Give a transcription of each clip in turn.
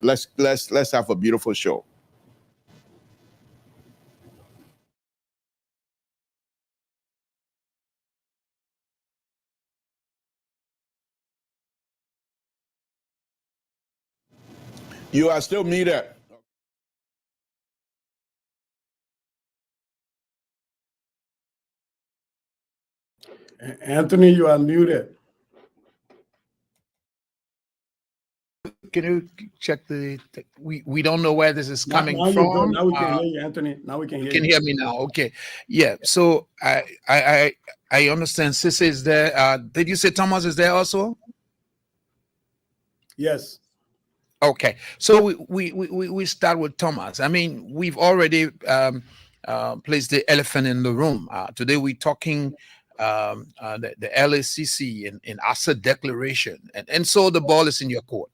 Let's have a beautiful show. You are still muted. Anthony, you are muted. Can you check we don't know where this is coming now from. Now we can hear you, Anthony. Now we can hear you. Can hear me now? Okay. Yeah. So I understand Sisse is there. Did you say Thomas is there also? Yes. Okay. So we start with Thomas. I mean, we've already placed the elephant in the room. Today we're talking the LACC in asset declaration, and so the ball is in your court.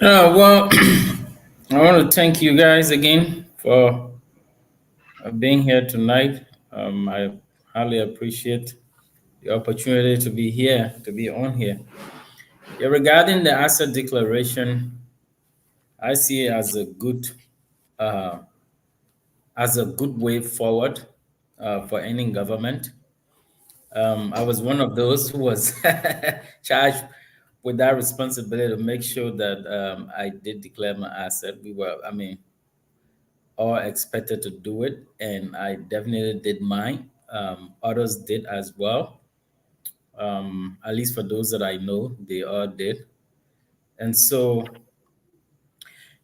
Well, I want to thank you guys again for being here tonight. I highly appreciate the opportunity to be here, to be on here. Yeah, regarding the asset declaration, I see it as a good way forward for any government. I was one of those who was charged with that responsibility to make sure that I did declare my asset. All expected to do it, and I definitely did mine. Others did as well. At least for those that I know, they all did. And so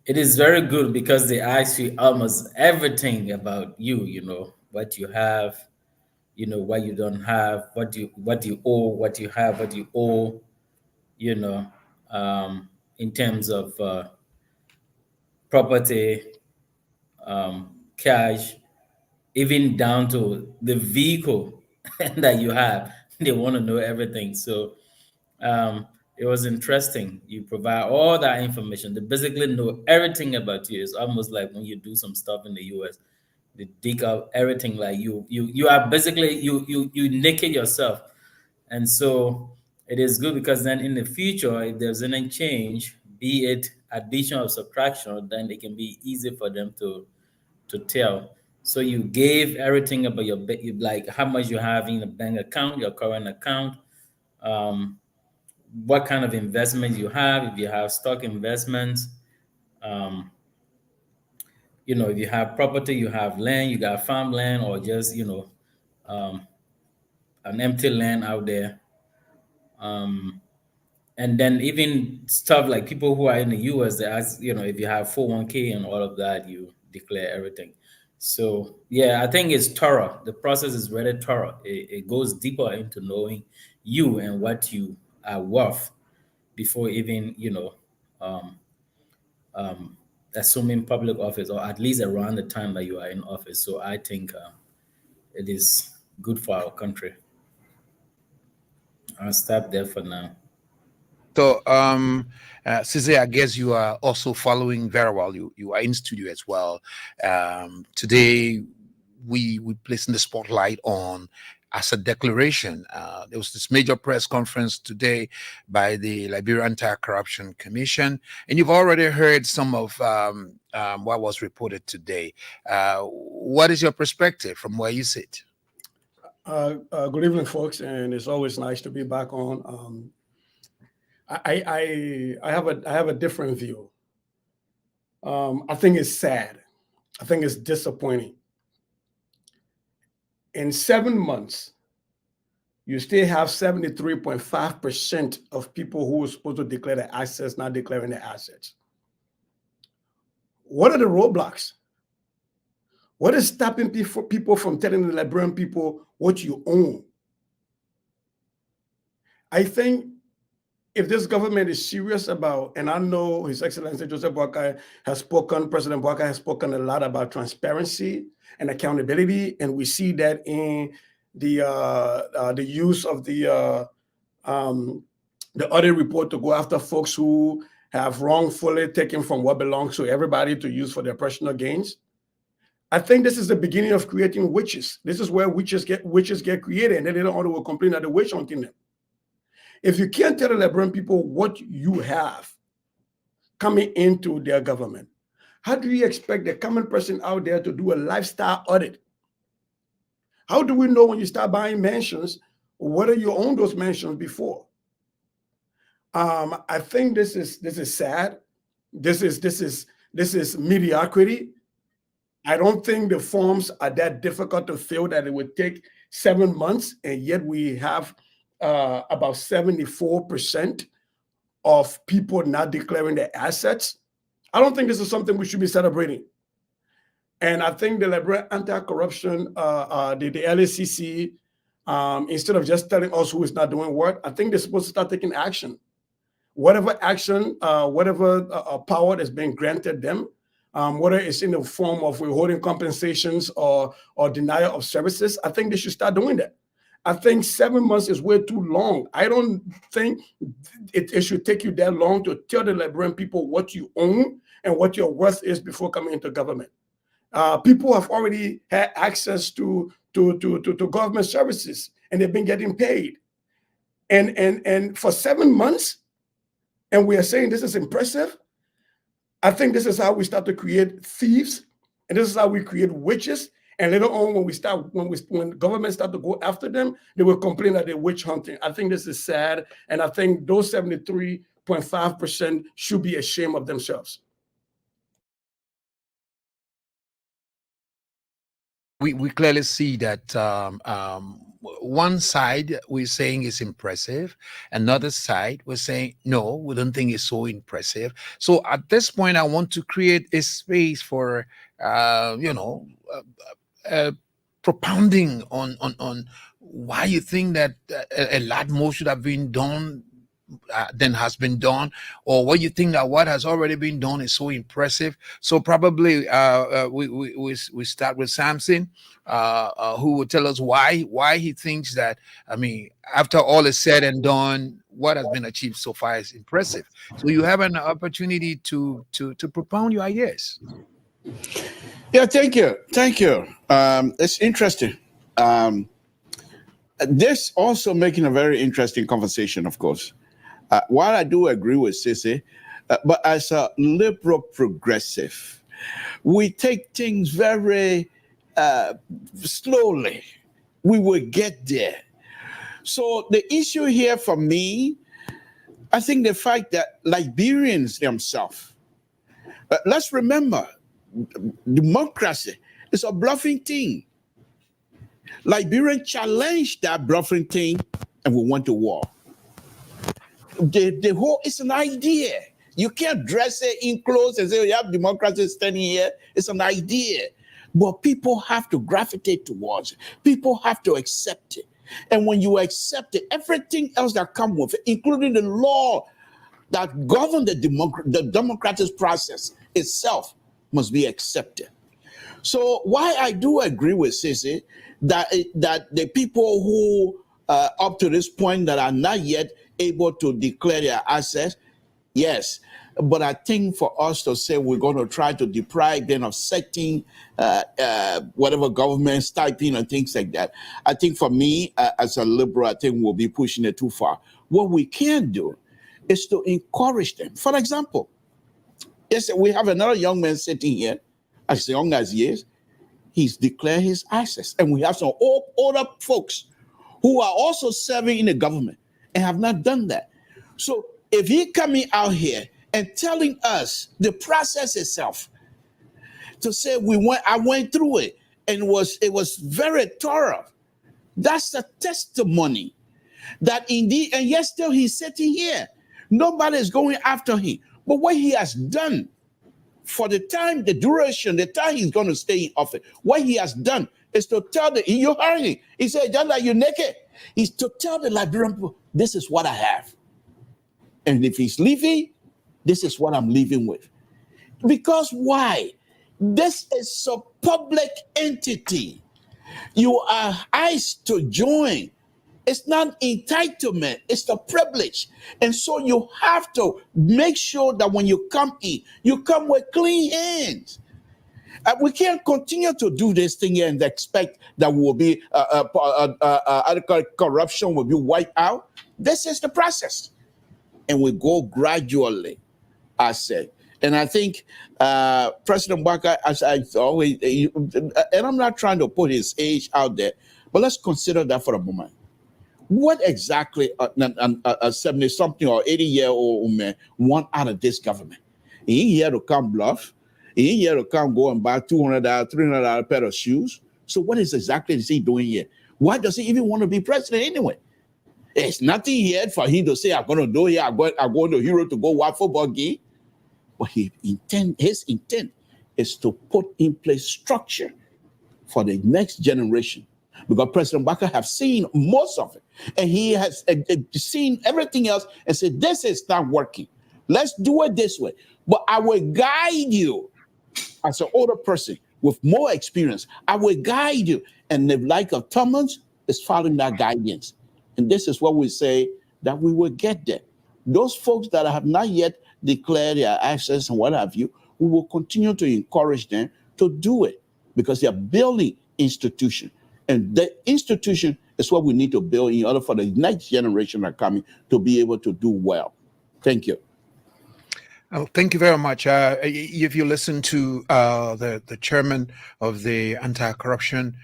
it is very good because they ask you almost everything about you, what you have, what you don't have, what you owe, what you have, what you owe, you know, in terms of property, cash, even down to the vehicle that you have. They want to know everything. So it was interesting. You provide all that information. They basically know everything about you. It's almost like when you do some stuff in the US, they dig up everything. Like you are basically you naked yourself. And so it is good because then in the future, if there's any change, be it addition or subtraction, then it can be easy for them to tell. So you gave everything about like how much you have in a bank account, your current account, what kind of investment you have, if you have stock investments, if you have property, you have land, you got farmland, or just an empty land out there. And then even stuff like people who are in the US, they ask, if you have 401k and all of that, you declare everything. So yeah, I think it's thorough. The process is really thorough. It goes deeper into knowing you and what you are worth before even, assuming public office, or at least around the time that you are in office. So I think it is good for our country. I'll stop there for now. So, Cisse, I guess you are also following very well. You are in studio as well. Today, we placing the spotlight on asset declaration. There was this major press conference today by the Liberia Anti-Corruption Commission, and you've already heard some of what was reported today. What is your perspective from where you sit? Good evening, folks, and it's always nice to be back on. I have a different view. I think it's sad. I think it's disappointing. In 7 months, you still have 73.5% of people who were supposed to declare their assets not declaring their assets. What are the roadblocks? What is stopping people from telling the Liberian people what you own? I think if this government is serious about, and I know His Excellency Joseph Boakai has spoken, President Boakai has spoken a lot about transparency and accountability, and we see that in the use of the audit report to go after folks who have wrongfully taken from what belongs to everybody to use for their personal gains. I think this is the beginning of creating witches. This is where witches get created, and then they don't want to complain that the witch hunting them. If you can't tell the Liberian people what you have coming into their government, how do you expect the common person out there to do a lifestyle audit? How do we know when you start buying mansions whether you own those mansions before? I think this is sad. This is mediocrity. I don't think the forms are that difficult to fill that it would take 7 months, and yet we have about 74% of people not declaring their assets. I don't think this is something we should be celebrating. And I think the Liberian anti-corruption, the LACC, instead of just telling us who is not doing work, I think they're supposed to start taking action. Whatever action, whatever power that's been granted them, whether it's in the form of withholding compensations or denial of services, I think they should start doing that. I think 7 months is way too long. I don't think it should take you that long to tell the Liberian people what you own and what your worth is before coming into government. People have already had access to government services, and they've been getting paid. And for 7 months, and we are saying this is impressive. I think this is how we start to create thieves, and this is how we create witches. And later on, when government start to go after them, they will complain that they're witch hunting. I think this is sad, and I think those 73.5% should be ashamed of themselves. We clearly see that one side we're saying is impressive, another side we're saying no, we don't think it's so impressive. So at this point, I want to create a space for propounding on why you think that a lot more should have been done than has been done, or what you think that what has already been done is so impressive. So probably we start with Samson, who will tell us why he thinks that, I mean, after all is said and done, what has been achieved so far is impressive. So you have an opportunity to propound your ideas. Yeah, thank you. It's interesting. This also making a very interesting conversation, of course. While I do agree with Sissy, but as a liberal progressive, we take things very slowly. We will get there. So the issue here for me, I think the fact that Liberians themselves, let's remember, democracy is a bluffing thing. Liberians challenged that bluffing thing, and we went to war. The whole, it's an idea. You can't dress it in clothes and say, you have democracy standing here. It's an idea. But people have to gravitate towards it. People have to accept it. And when you accept it, everything else that comes with it, including the law that govern the democratic process itself, must be accepted. So why I do agree with Sissy that the people who up to this point that are not yet able to declare their assets, yes, but I think for us to say we're going to try to deprive them of setting whatever government stipend and things like that, I think for me as a liberal, I think we'll be pushing it too far. What we can do is to encourage them. For example, yes, we have another young man sitting here, as young as he is. He's declared his assets, and we have some older folks who are also serving in the government and have not done that. So if he coming out here and telling us the process itself, to say I went through it and it was very thorough, that's a testimony that indeed, and yet still he's sitting here. Nobody is going after him. But what he has done for the time, the duration, the time he's going to stay in office, what he has done is to tell you heard him. He said, just like you naked, is to tell the Liberian people, this is what I have. And if he's leaving, this is what I'm leaving with. Because why? This is a public entity. You are asked to join. It's not entitlement, it's the privilege. And so you have to make sure that when you come in, you come with clean hands. We can't continue to do this thing and expect that will be corruption will be wiped out. This is the process. And we go gradually, I said. And I think President Baka, as I always, and I'm not trying to put his age out there, but let's consider that for a moment. What exactly a 70 something or 80-year-old man want out of this government? He ain't here to come bluff. He ain't here to come go and buy $200, $300 pair of shoes. So what exactly is he doing here? Why does he even want to be president anyway? There's nothing here for him to say, I'm going to do here. I'm going to Hero to go watch football game. But his intent is to put in place structure for the next generation. Because President Baka have seen most of it. And he has seen everything else and said, this is not working. Let's do it this way. But I will guide you as an older person with more experience. I will guide you. And the like of Thomas is following that guidance. And this is what we say that we will get there. Those folks that have not yet declared their access and what have you, we will continue to encourage them to do it because they are building institution. And the institution is what we need to build in order for the next generation that are coming to be able to do well. Thank you. Oh, thank you very much. If you listen to the chairman of the anti-corruption,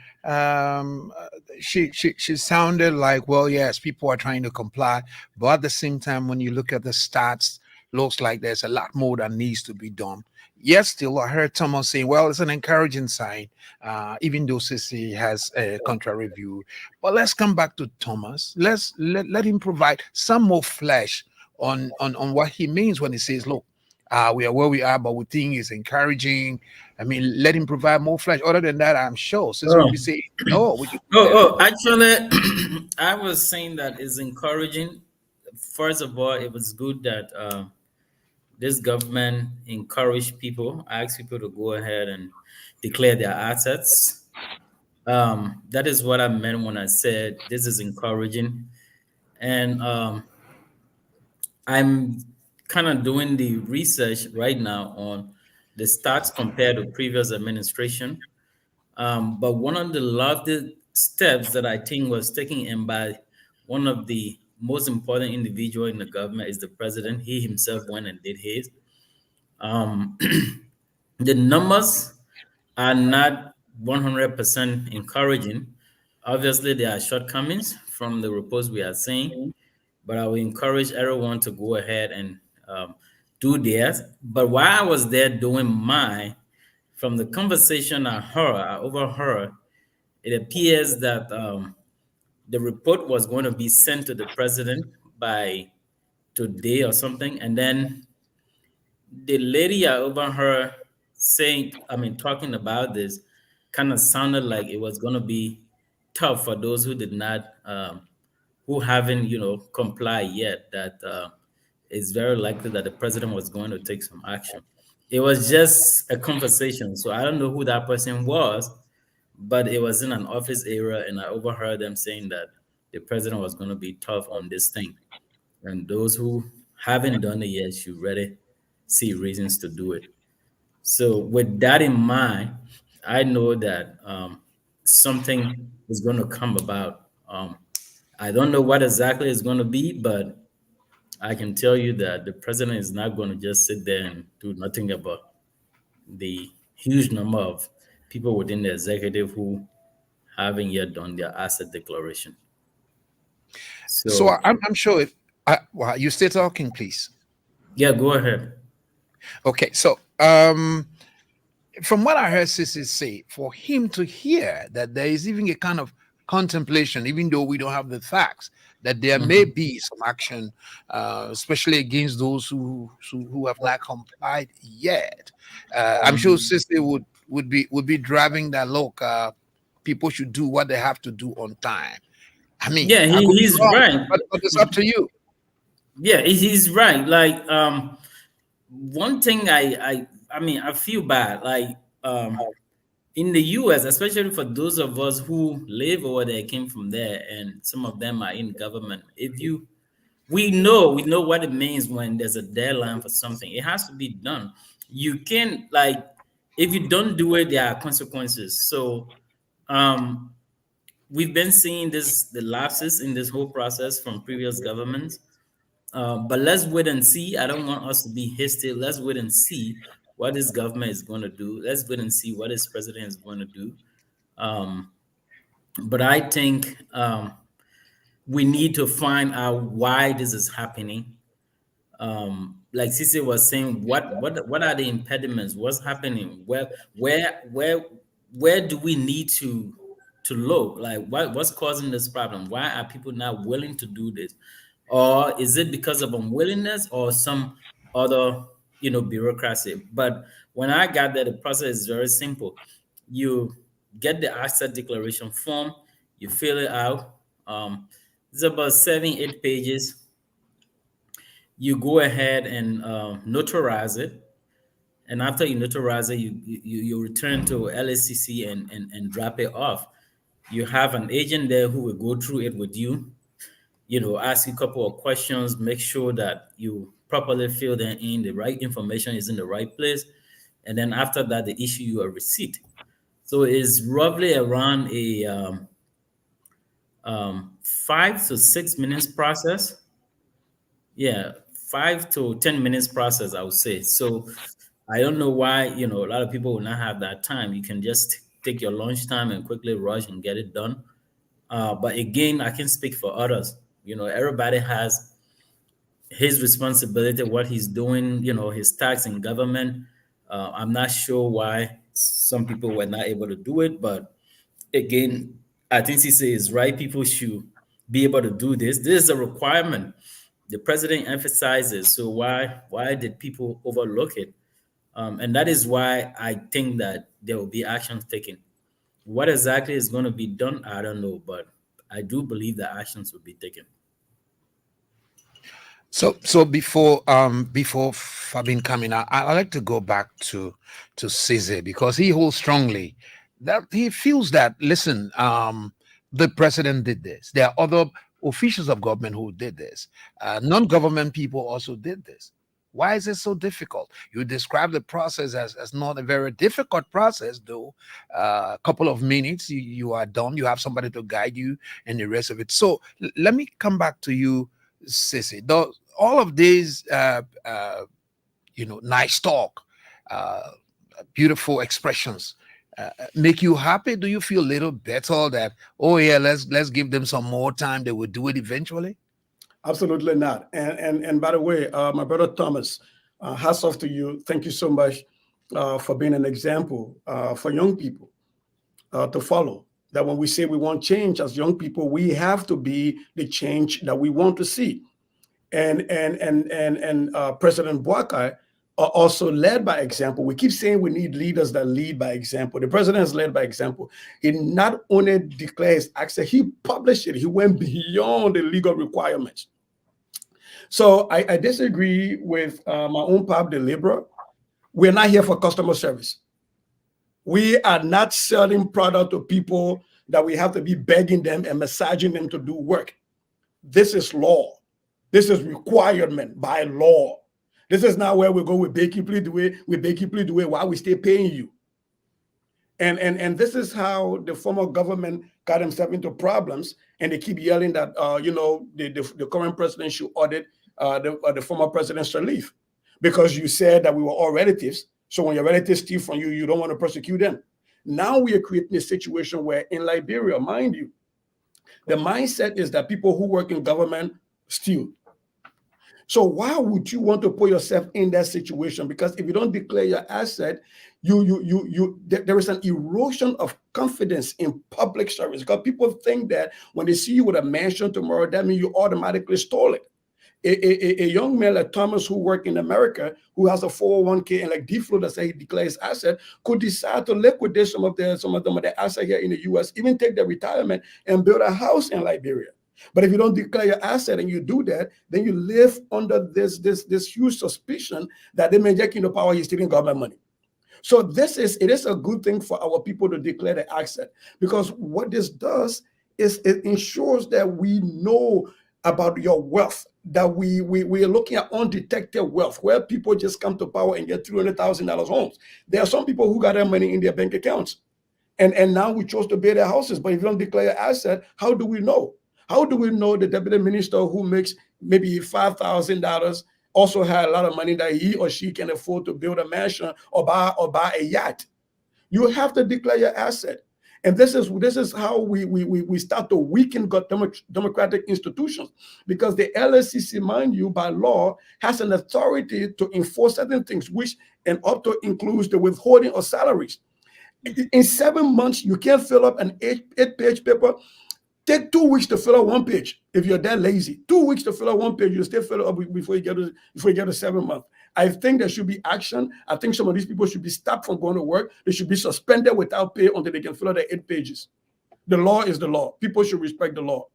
she sounded like, well, yes, people are trying to comply, but at the same time, when you look at the stats, looks like there's a lot more that needs to be done. Yes, still, I heard Thomas saying, well, it's an encouraging sign, even though Sisi has a contrary view. But let's come back to Thomas. Let him provide some more flesh on what he means when he says, look, we are where we are, but we think it's encouraging. I mean, let him provide more flesh. Other than that, I'm sure Sisi will be saying, no. Actually, I was saying that is encouraging. First of all, it was good that this government encouraged people, asked people to go ahead and declare their assets. That is what I meant when I said this is encouraging. And I'm kind of doing the research right now on the stats compared to previous administration. But one of the largest steps that I think was taken in by one of the most important individual in the government is the president. He himself went and did his. The numbers are not 100% encouraging. Obviously, there are shortcomings from the reports we are seeing, but I will encourage everyone to go ahead and do theirs. But while I was there doing mine, from the conversation I overheard, it appears that the report was going to be sent to the president by today or something, and then the lady I overheard talking about this kind of sounded like it was going to be tough for those who did not, who haven't, complied yet, that it's very likely that the president was going to take some action. It was just a conversation. So I don't know who that person was, but it was in an office area, and I overheard them saying that the president was going to be tough on this thing. And those who haven't done it yet should really see reasons to do it. So with that in mind, I know that something is going to come about. I don't know what exactly it's going to be, but I can tell you that the president is not going to just sit there and do nothing about the huge number of people within the executive who haven't yet done their asset declaration. So I'm sure well, you still talking, please. Yeah, go ahead. Okay, so from what I heard Sisi say, for him to hear that there is even a kind of contemplation, even though we don't have the facts, that there may be some action, especially against those who have not complied yet. I'm sure Sisi would be driving that look. People should do what they have to do on time. I mean, yeah, he's right. But it's up to you. Yeah, he's right. Like one thing I feel bad. Like in the US, especially for those of us who live over there, came from there, and some of them are in government. We know what it means when there's a deadline for something. It has to be done. You can't, like, if you don't do it, there are consequences. So we've been seeing the lapses in this whole process from previous governments. But let's wait and see. I don't want us to be hasty. Let's wait and see what this government is going to do. Let's wait and see what this president is going to do. But I think we need to find out why this is happening. Like Cece was saying, what are the impediments? What's happening? Where do we need to look? Like what's causing this problem? Why are people not willing to do this? Or is it because of unwillingness or some other bureaucracy? But when I got there, the process is very simple. You get the asset declaration form, you fill it out. It's about 7-8 pages. You go ahead and notarize it, and after you notarize it, you return to LSCC and drop it off. You have an agent there who will go through it with you, ask you a couple of questions, make sure that you properly fill them in, the right information is in the right place, and then after that, they issue you a receipt. So it's roughly around a 5 to 6 minutes process. Yeah, 5 to 10 minutes process, I would say. So I don't know why, a lot of people will not have that time. You can just take your lunch time and quickly rush and get it done. But again, I can speak for others. Everybody has his responsibility, what he's doing, his tax in government. I'm not sure why some people were not able to do it, but again, I think CC is right. People should be able to do this. This is a requirement. The president emphasizes. So why did people overlook it? And that is why I think that there will be actions taken. What exactly is going to be done, I don't know, but I do believe that actions will be taken. So before Fabin coming out, I like to go back to Cesar, because he holds strongly that he feels that, listen, the president did this. There are other officials of government who did this. Non-government people also did this. Why is it so difficult? You describe the process as not a very difficult process, though. A couple of minutes, you are done. You have somebody to guide you and the rest of it. So let me come back to you, Sissy. All of these, nice talk, beautiful expressions, make you happy? Do you feel a little better that, oh yeah, let's give them some more time, they will do it eventually? Absolutely not. And by the way, my brother Thomas, hats off to you. Thank you so much for being an example for young people to follow. That when we say we want change as young people, we have to be the change that we want to see. And President Boakai also led by example. We keep saying we need leaders that lead by example. The president has led by example. He not only declared his access, he published it. He went beyond the legal requirements. So I disagree with my own pub, the Liberia. We're not here for customer service. We are not selling product to people that we have to be begging them and massaging them to do work. This is law. This is requirement by law. This is not where we go with Bakey the way while we stay paying you. And this is how the former government got themselves into problems, and they keep yelling that the current president should audit the former president's relief, because you said that we were all relatives. So when your relatives steal from you, you don't want to prosecute them. Now we are creating a situation where in Liberia, mind you, the mindset is that people who work in government steal. So why would you want to put yourself in that situation? Because if you don't declare your asset, there is an erosion of confidence in public service, because people think that when they see you with a mansion tomorrow, that means you automatically stole it. A young man like Thomas who worked in America, who has a 401k, and like D-Flow that say he declares asset, could decide to liquidate some of their asset here in the US, even take their retirement and build a house in Liberia. But if you don't declare your asset and you do that, then you live under this huge suspicion that they may inject into power, you're stealing government money. So it is a good thing for our people to declare the asset, because what this does is it ensures that we know about your wealth, that we are looking at undetected wealth, where people just come to power and get $300,000 homes. There are some people who got their money in their bank accounts, And now we chose to buy their houses. But if you don't declare your asset, how do we know? How do we know the deputy minister who makes maybe $5,000 also had a lot of money that he or she can afford to build a mansion or buy a yacht? You have to declare your asset. And this is how we start to weaken democratic institutions, because the LSCC, mind you, by law, has an authority to enforce certain things, which and up to includes the withholding of salaries. In 7 months, you can't fill up an eight-page paper. Take 2 weeks to fill out 1 page. If you're that lazy, 2 weeks to fill out 1 page, you still fill it up before you get to 7 months. I think there should be action. I think some of these people should be stopped from going to work. They should be suspended without pay until they can fill out their 8 pages. The law is the law. People should respect the law.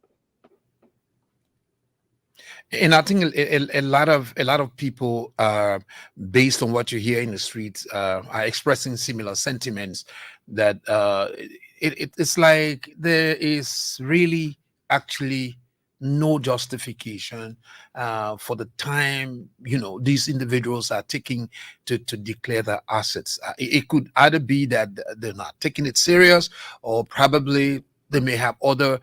And I think a lot of people, based on what you hear in the streets, are expressing similar sentiments. That it's like there is really actually no justification for the time these individuals are taking to declare their assets. It could either be that they're not taking it serious, or probably they may have other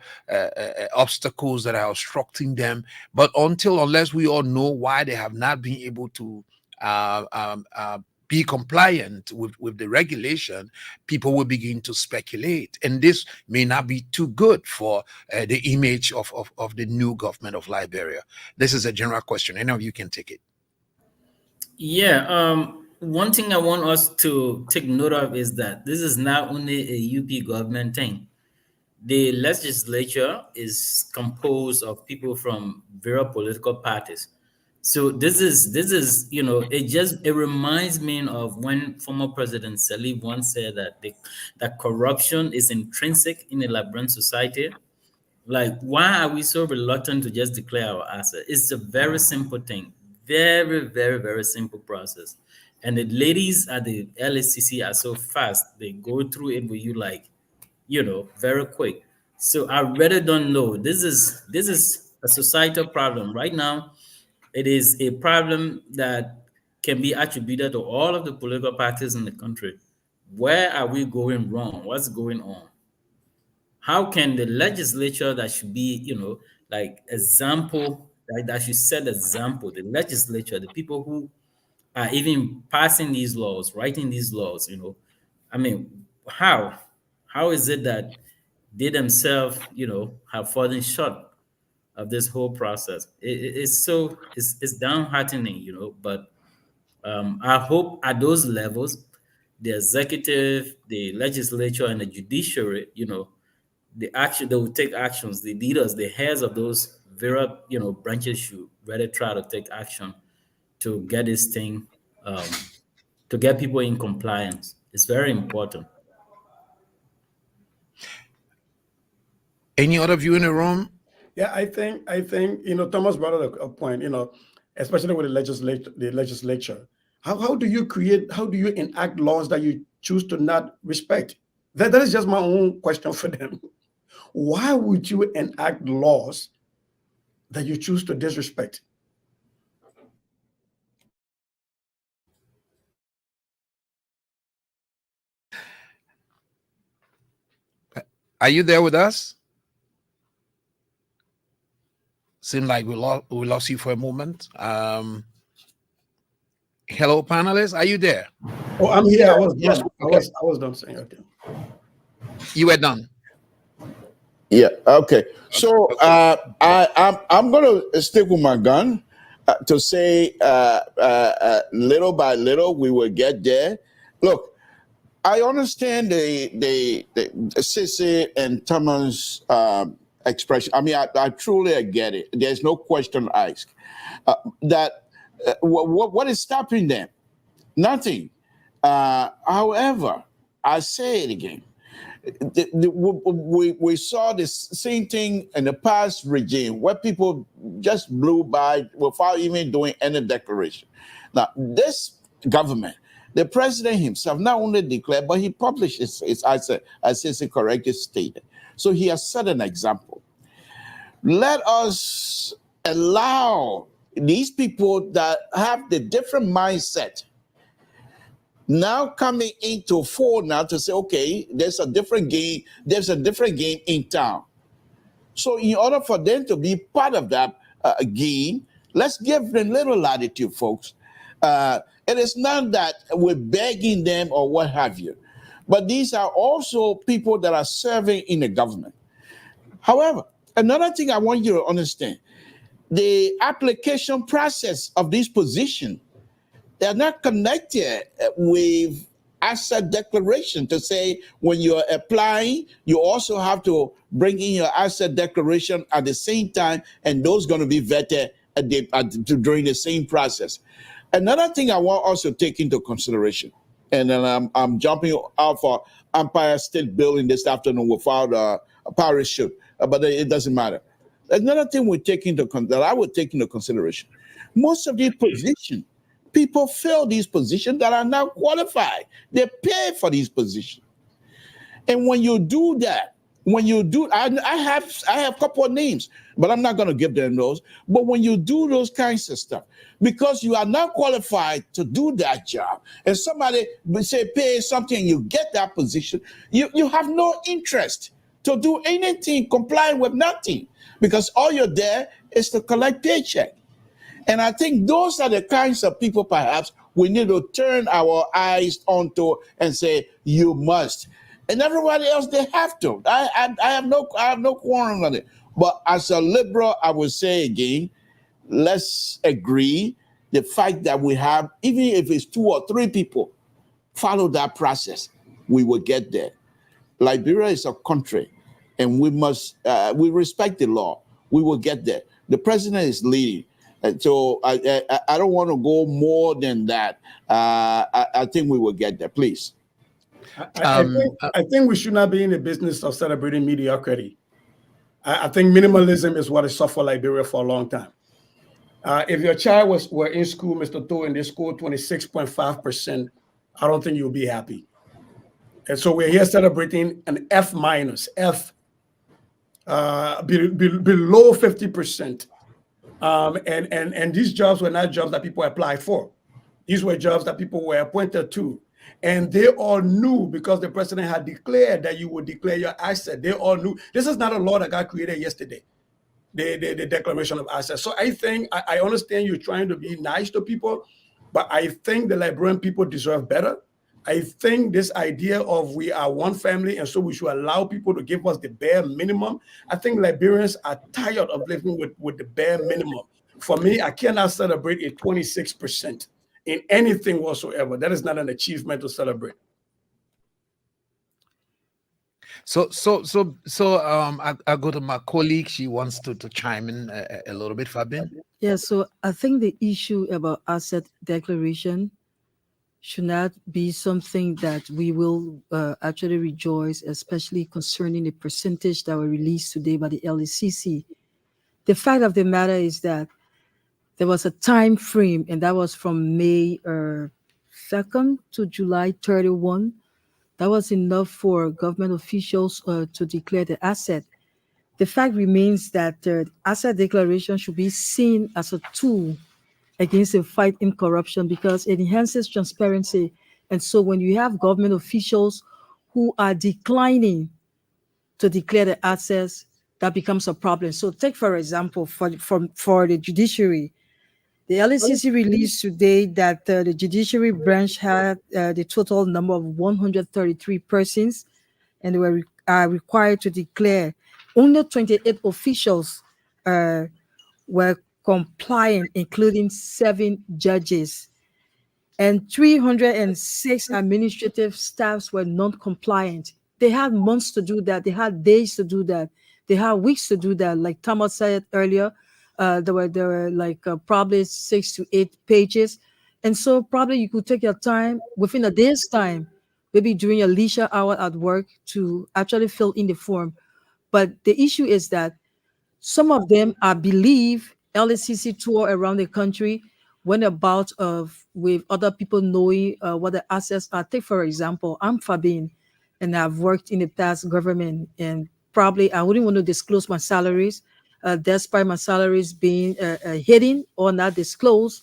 obstacles that are obstructing them. But unless we all know why they have not been able to be compliant with the regulation, people will begin to speculate. And this may not be too good for the image of the new government of Liberia. This is a general question. Any of you can take it. Yeah. One thing I want us to take note of is that this is not only a UP government thing. The legislature is composed of people from various political parties. So this is it reminds me of when former President Salih once said that corruption is intrinsic in a Liberian society. Like, why are we so reluctant to just declare our asset? It's a very simple thing, very, very, very simple process. And the ladies at the LSCC are so fast; they go through it with you like, very quick. So I really don't know. This is a societal problem right now. It is a problem that can be attributed to all of the political parties in the country. Where are we going wrong? What's going on? How can the legislature that should be, like example, that should set example, the legislature, the people who are even passing these laws, writing these laws, I mean, how is it that they themselves, have fallen short of this whole process? It's downheartening, but I hope at those levels, the executive, the legislature, and the judiciary, they will take actions. The leaders, the heads of those various, branches should really try to take action to get this thing, to get people in compliance. It's very important. Any other of you in the room? Yeah, I think Thomas brought up a point, especially with the legislature. How do you enact laws that you choose to not respect? That is just my own question for them. Why would you enact laws that you choose to disrespect? Are you there with us? Seemed like we lost you for a moment. Hello, panelists. Are you there? Oh, I'm here. I was Yes. done. Okay. I was done saying okay. You were done. Yeah. Okay. So I'm going to stick with my gun to say little by little we will get there. Look, I understand the Sissy and Thomas expression. I mean, I truly get it. There's no question asked. What is stopping them? Nothing. However, I say it again. We saw this same thing in the past regime where people just blew by without even doing any declaration. Now, this government, the president himself not only declared, but he published his answer, as he correctly stated. So he has set an example. Let us allow these people that have the different mindset now coming into fold now to say, okay, there's a different game in town. So in order for them to be part of that game, let's give them little latitude, folks. It is not that we're begging them or what have you, but these are also people that are serving in the government. However, another thing I want you to understand, the application process of this position, they're not connected with asset declaration to say when you're applying, you also have to bring in your asset declaration at the same time, and those going to be vetted during the same process. Another thing I want also take into consideration, and then I'm jumping out for Empire State Building this afternoon without a parachute, but it doesn't matter. Another thing that I would take into consideration, most of these positions, people fill these positions that are not qualified. They pay for these positions. And when you do that, I have a couple of names, but I'm not going to give them those. But when you do those kinds of stuff, because you are not qualified to do that job, and somebody say pay something and you get that position, you have no interest to do anything, complying with nothing, because all you're there is to collect paycheck. And I think those are the kinds of people perhaps we need to turn our eyes onto and say, you must. And everybody else, they have to. I have no quarrel on it. But as a liberal, I would say again, let's agree the fact that we have, even if it's 2 or 3 people, follow that process, we will get there. Liberia is a country, and we respect the law. We will get there. The president is leading. And so I don't want to go more than that. I think we will get there. Please. I think we should not be in the business of celebrating mediocrity. I think minimalism is what has suffered Liberia for a long time. If your child were in school, Mr. Thu, and they scored 26.5%, I don't think you'll be happy. And so we're here celebrating an F minus, below 50%. And these jobs were not jobs that people applied for. These were jobs that people were appointed to. And they all knew, because the president had declared that you would declare your asset. They all knew. This is not a law that got created yesterday, the declaration of assets. So I think, I understand you're trying to be nice to people, but I think the Liberian people deserve better. I think this idea of we are one family, and so we should allow people to give us the bare minimum. I think Liberians are tired of living with the bare minimum. For me, I cannot celebrate a 26% in anything whatsoever. That is not an achievement to celebrate. So I go to my colleague. She wants to chime in a little bit, Fabian. Yeah, so I think the issue about asset declaration should not be something that we will actually rejoice, especially concerning the percentage that were released today by the LECC. The fact of the matter is that there was a time frame, and that was from May 2nd to July 31. That was enough for government officials to declare the asset. The fact remains that the asset declaration should be seen as a tool against the fight in corruption, because it enhances transparency. And so when you have government officials who are declining to declare the assets, that becomes a problem. So take, for example, for the judiciary, the LECC released today that the judiciary branch had the total number of 133 persons, and they were required to declare. Only 28 officials were compliant, including 7 judges, and 306 administrative staffs were non-compliant. They had months to do that. They had days to do that. They had weeks to do that. Like Thomas said earlier, there were like probably 6 to 8 pages. And so probably you could take your time within a day's time, maybe during your leisure hour at work, to actually fill in the form. But the issue is that some of them, I believe, LECC tour around the country, went about with other people knowing what the assets are. Take, for example, I'm Fabian, and I've worked in the past government, and probably I wouldn't want to disclose my salaries, despite my salaries being hidden or not disclosed.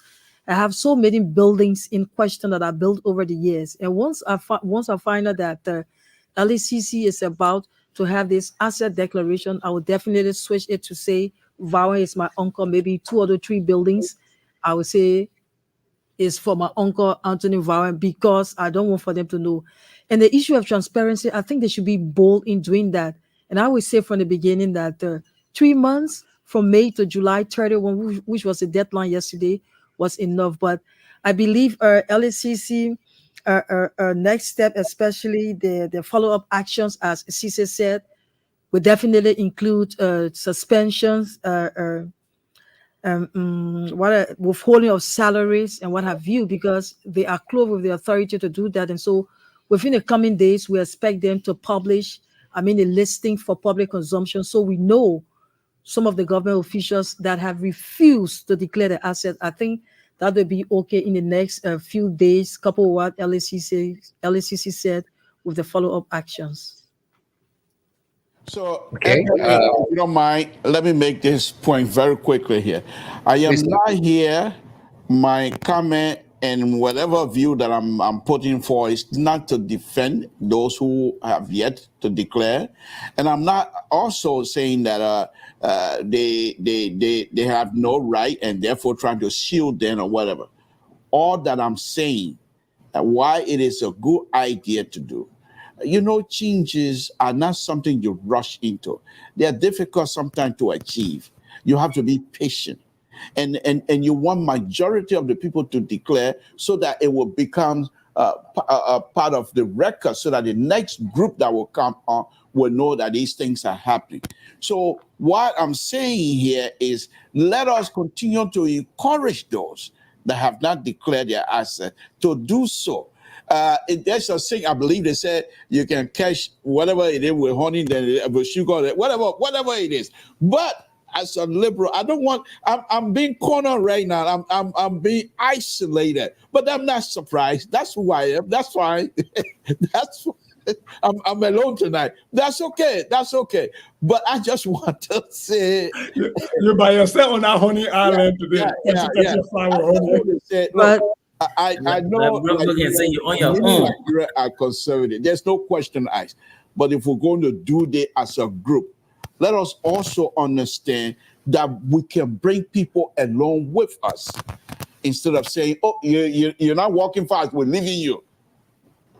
I have so many buildings in question that I built over the years. And once I find out that the LACC is about to have this asset declaration, I will definitely switch it to say Vawa is my uncle. Maybe 2 or 3 buildings, I would say is for my uncle Anthony Vawa, because I don't want for them to know. And the issue of transparency, I think they should be bold in doing that. And I would say from the beginning that 3 months from May to July 31, which was the deadline yesterday, was enough. But I believe LACC, next step, especially the follow-up actions, as Cisse said, will definitely include suspensions, withholding of salaries and what have you, because they are close with the authority to do that. And so within the coming days, we expect them to publish, a listing for public consumption, so we know some of the government officials that have refused to declare the asset. I think that will be okay in the next few days, couple of what LACC said with the follow-up actions. So, Okay. if you don't mind, let me make this point very quickly here. I am Please do. not here. My comment and whatever view that I'm putting for is not to defend those who have yet to declare, and I'm not also saying that they have no right and therefore trying to shield them or whatever. All that I'm saying, why it is a good idea to do. Changes are not something you rush into. They are difficult sometimes to achieve. You have to be patient. And you want majority of the people to declare so that it will become a part of the record, so that the next group that will come on will know that these things are happening. So what I'm saying here is, let us continue to encourage those that have not declared their asset to do so. There's a thing, I believe they said you can catch whatever it is with honey, then with sugar, whatever it is. But as a liberal, I don't want. I'm being cornered right now. I'm being isolated. But I'm not surprised. That's who I am. That's fine. That's. I'm alone tonight. That's okay. That's okay. But I just want to say, you're by yourself on that honey island today. Yeah. But I know can say you're on your own. Nigeria are conservative. There's no question asked. But if we're going to do this as a group, let us also understand that we can bring people along with us, instead of saying, "Oh, you're not walking fast, we're leaving you."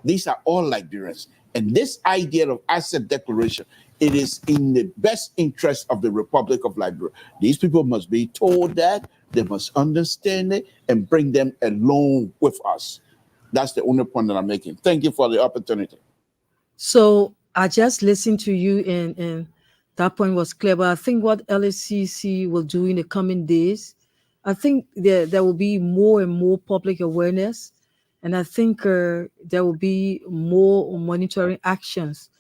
These are all Liberians. And this idea of asset declaration, it is in the best interest of the Republic of Liberia. These people must be told that, they must understand it, and bring them along with us. That's the only point that I'm making. Thank you for the opportunity. so I just listened to you, and that point was clear. But I think what LACC will do in the coming days, I think there will be more and more public awareness, and I think there will be more monitoring actions,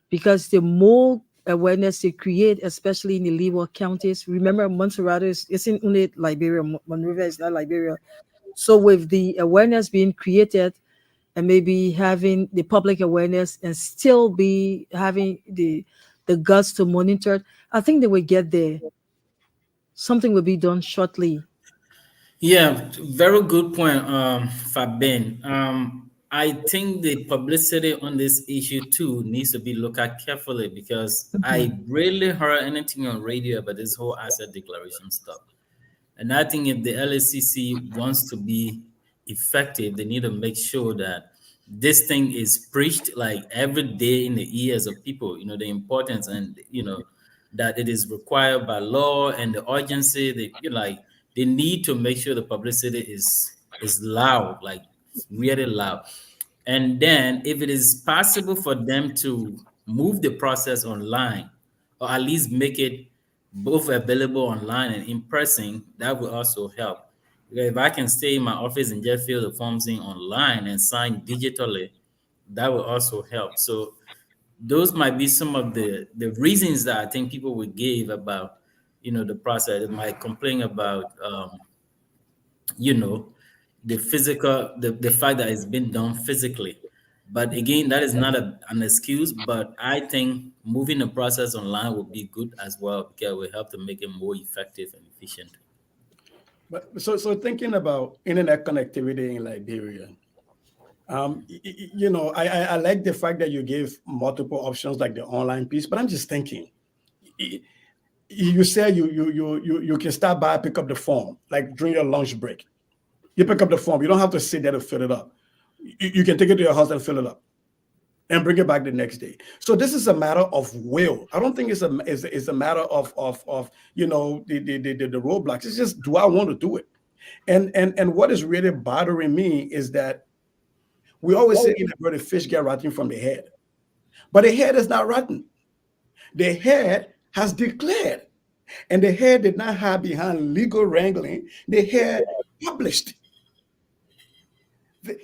because the more awareness they create, especially in the Leeward counties. Remember, Montserrat isn't only Liberia. Monrovia is not Liberia. So with the awareness being created, and maybe having the public awareness, and still be having the guts to monitor, I think they will get there. Something will be done shortly. Yeah, very good point, Fabian. I think the publicity on this issue too needs to be looked at carefully, because I rarely heard anything on radio about this whole asset declaration stuff. And I think if the LACC wants to be effective, they need to make sure that this thing is preached like every day in the ears of people, the importance, and, that it is required by law, and the urgency. They need to make sure the publicity is loud, like really loud. And then if it is possible for them to move the process online, or at least make it both available online and in person, that will also help. Because if I can stay in my office and just fill the forms in online and sign digitally, that will also help. So those might be some of the reasons that I think people would give about, the process. They might complain about, you know, the physical, the fact that it's been done physically. But again, that is not an excuse. But I think moving the process online would be good as well, because it will help to make it more effective and efficient. But so thinking about internet connectivity in Liberia, I like the fact that you gave multiple options like the online piece, but I'm just thinking, you said you can stop by, pick up the form like during your lunch break. You pick up the form. You don't have to sit there to fill it up. You can take it to your house and fill it up and bring it back the next day. So this is a matter of will. I don't think it's a matter of the roadblocks. It's just, do I want to do it? And what is really bothering me is that we always say where the fish get rotten from the head, but the head is not rotten. The head has declared, and the head did not hide behind legal wrangling. The head published.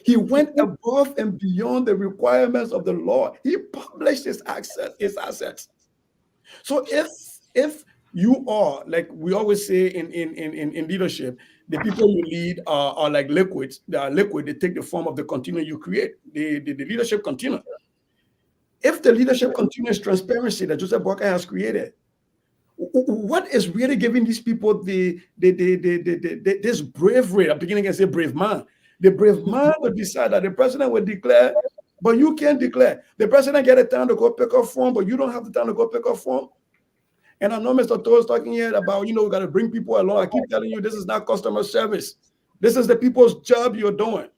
He went above and beyond the requirements of the law. He published his assets. So if you are, like we always say in leadership, the people you lead are like liquids. They are liquid. They take the form of the container you create. The leadership container. If the leadership container is transparency that Joseph Boakai has created, what is really giving these people this bravery? I'm beginning to say brave man. The brave man would decide that the president would declare, but you can't declare. The president get a time to go pick up form, but you don't have the time to go pick up form. And I know Mr. To's talking here about, we got to bring people along. I keep telling you, this is not customer service. This is the people's job you're doing.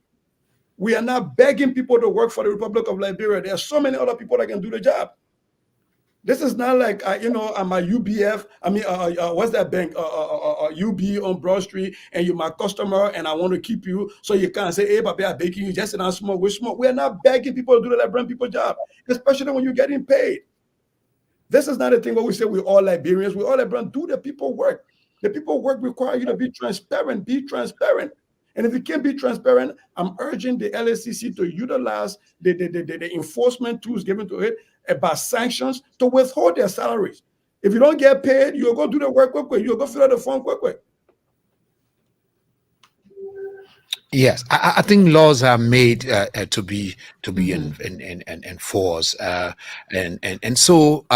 We are not begging people to work for the Republic of Liberia. There are so many other people that can do the job. This is not like, I'm a UBF. I mean, what's that bank? UB on Broad Street, and you're my customer, and I want to keep you, so you can't say, hey, baby, I'm begging you, just sit down, smoke, we smoke. We're not begging people to do the Liberian people job, especially when you're getting paid. This is not a thing where we say we're all Liberians. We all Liberians. Do the people work. The people work require you to be transparent. Be transparent. And if you can't be transparent, I'm urging the LSCC to utilize the enforcement tools given to it about sanctions to withhold their salaries. If you don't get paid, you'll go do the work quickly. You'll go fill out the form quickly. Yes, I think laws are made to be enforced, and so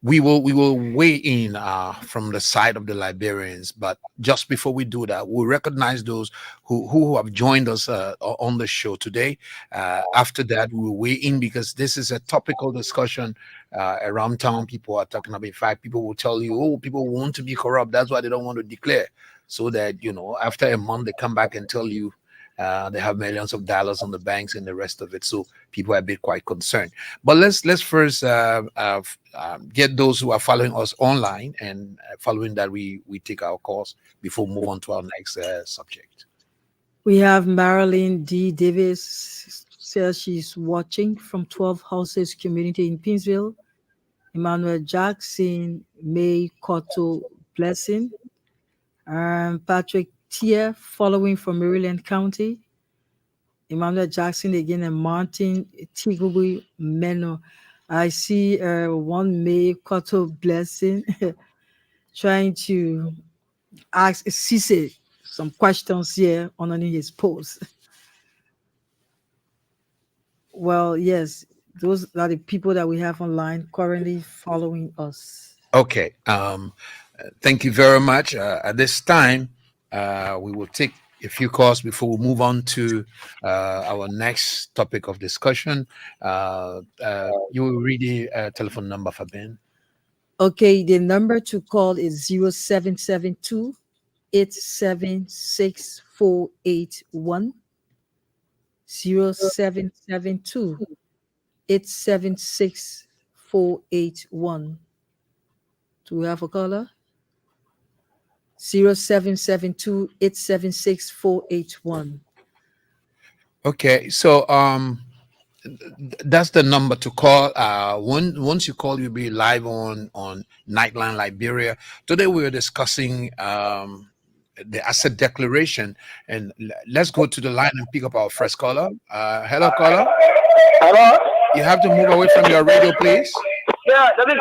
we will weigh in from the side of the Liberians. But just before we do that, we'll recognize those who have joined us on the show today. After that, we will weigh in, because this is a topical discussion around town. People are talking about, in fact, people will tell you, oh, people want to be corrupt. That's why they don't want to declare. So that, after a month, they come back and tell you they have millions of dollars on the banks and the rest of it. So people are a bit quite concerned. But let's first get those who are following us online, and following that, we take our calls before we move on to our next subject. We have Marilyn D. Davis, says she's watching from 12 Houses Community in Pinsville. Emmanuel Jackson, May Cotto Blessing. Patrick Tier, following from Maryland County. Emmanuel Jackson again, and Martin Tigui Meno. I see one May Cotto Blessing trying to ask Cisse some questions here underneath his post. Well, yes, those are the people that we have online currently following us. Okay. Thank you very much. At this time, we will take a few calls before we move on to our next topic of discussion. You will read the telephone number for Ben. Okay, the number to call is 0772 876 481. 0772 876 481. Do we have a caller? 0772 876 481. Okay, so that's the number to call. Once you call, you'll be live on Nightline Liberia. Today we are discussing the asset declaration, and let's go to the line and pick up our first caller. Hello, caller. Hello. You have to move away from your radio, please. Yeah, that is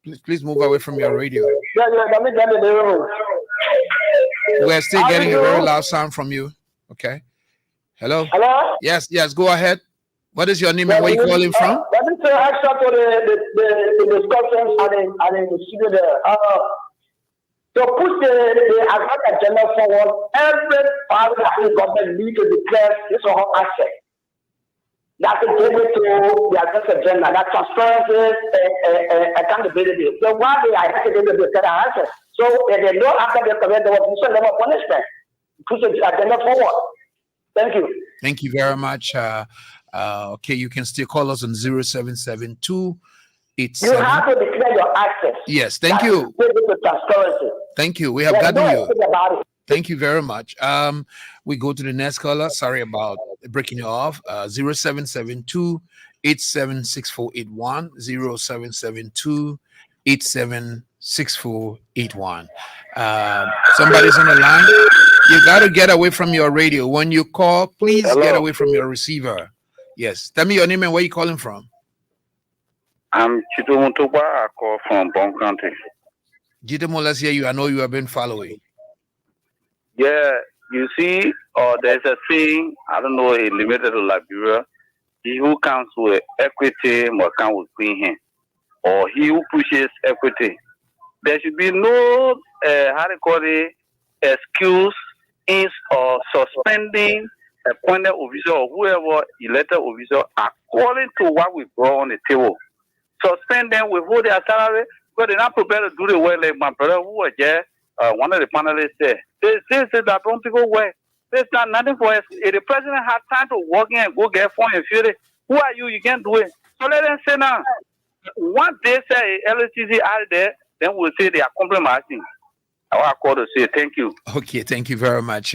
the Please move away from your radio. Yeah, that is the We're still getting a very loud sound from you. Okay. Hello. Hello. Yes. Go ahead. What is your name and where you calling from? That is the answer to the discussions and in the studio there. To push the agriculture agenda forward, every part of the government needs to declare this or her asset. That's a gateway to the agriculture agenda, that transparency, accountability. So why they are actually able to get an answer? So they know after they commit, there was some level of punishment. Push the agenda forward. Thank you. Thank you very much. Okay, you can still call us on 0772 You have to declare your access. Yes, thank you. Transparency. Thank you. We have gotten you. Thank you very much. We go to the next caller. Sorry about breaking you off. 0772 876481 0772 876481. Somebody's on the line. You got to get away from your radio. When you call, please get away from your receiver. Yes. Tell me your name and where you calling from. I'm Chito Mutuba. I call from Bon County. Jitamo, let's hear you. I know you have been following. Yeah, you see, there's a thing, I don't know, it limited to Liberia. He who comes with equity must come with clean hand. Or he who pushes equity. There should be no, how they call it, excuse in or suspending appointed officer or whoever elected officer according to what we brought on the table. Suspend them, withhold their salary, because they're not prepared to do the work like my brother who was there. One of the panelists said, they say that don't people work. There's not nothing for us. If the president has time to walk in and go get phone and feel it, who are you? You can't do it. So let them say now. Once they say LCC out there, then we'll say they are compromising. I call to say thank you. Okay, thank you very much.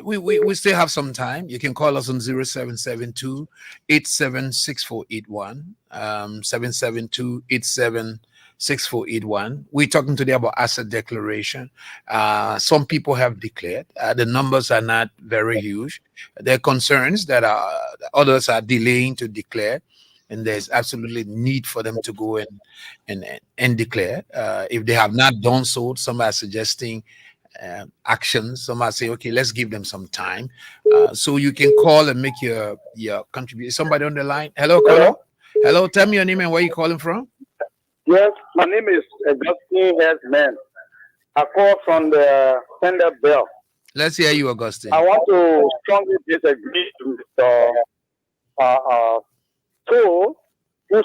We still have some time. You can call us on 0772 876481 772 876481. We're talking today about asset declaration. Some people have declared. The numbers are not very huge. There are concerns that others are delaying to declare. And there's absolutely need for them to go and declare. If they have not done so, some are suggesting actions. Some are saying, okay, let's give them some time. So you can call and make your contribution. Somebody on the line? Hello, caller. Hello, tell me your name and where you calling from. Yes, my name is Augustine Headman. I call from the Sender Bell. Let's hear you, Augustine. I want to strongly disagree with who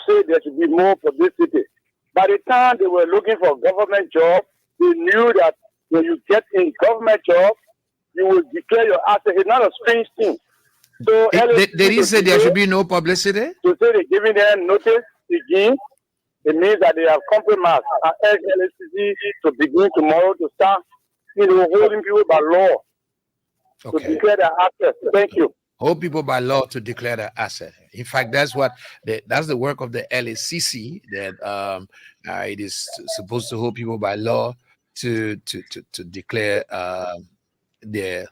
say there should be more publicity. By the time they were looking for government job, they knew that when you get in government job, you will declare your asset. It's not a strange thing. So they didn't say there should be no publicity? To say they're giving them notice again, it means that they have compromised. I urge LSCC to begin tomorrow to start holding people by law to declare their assets. Thank you. Hold people by law to declare their asset. In fact, that's the work of the LACC, that it is supposed to hold people by law to declare their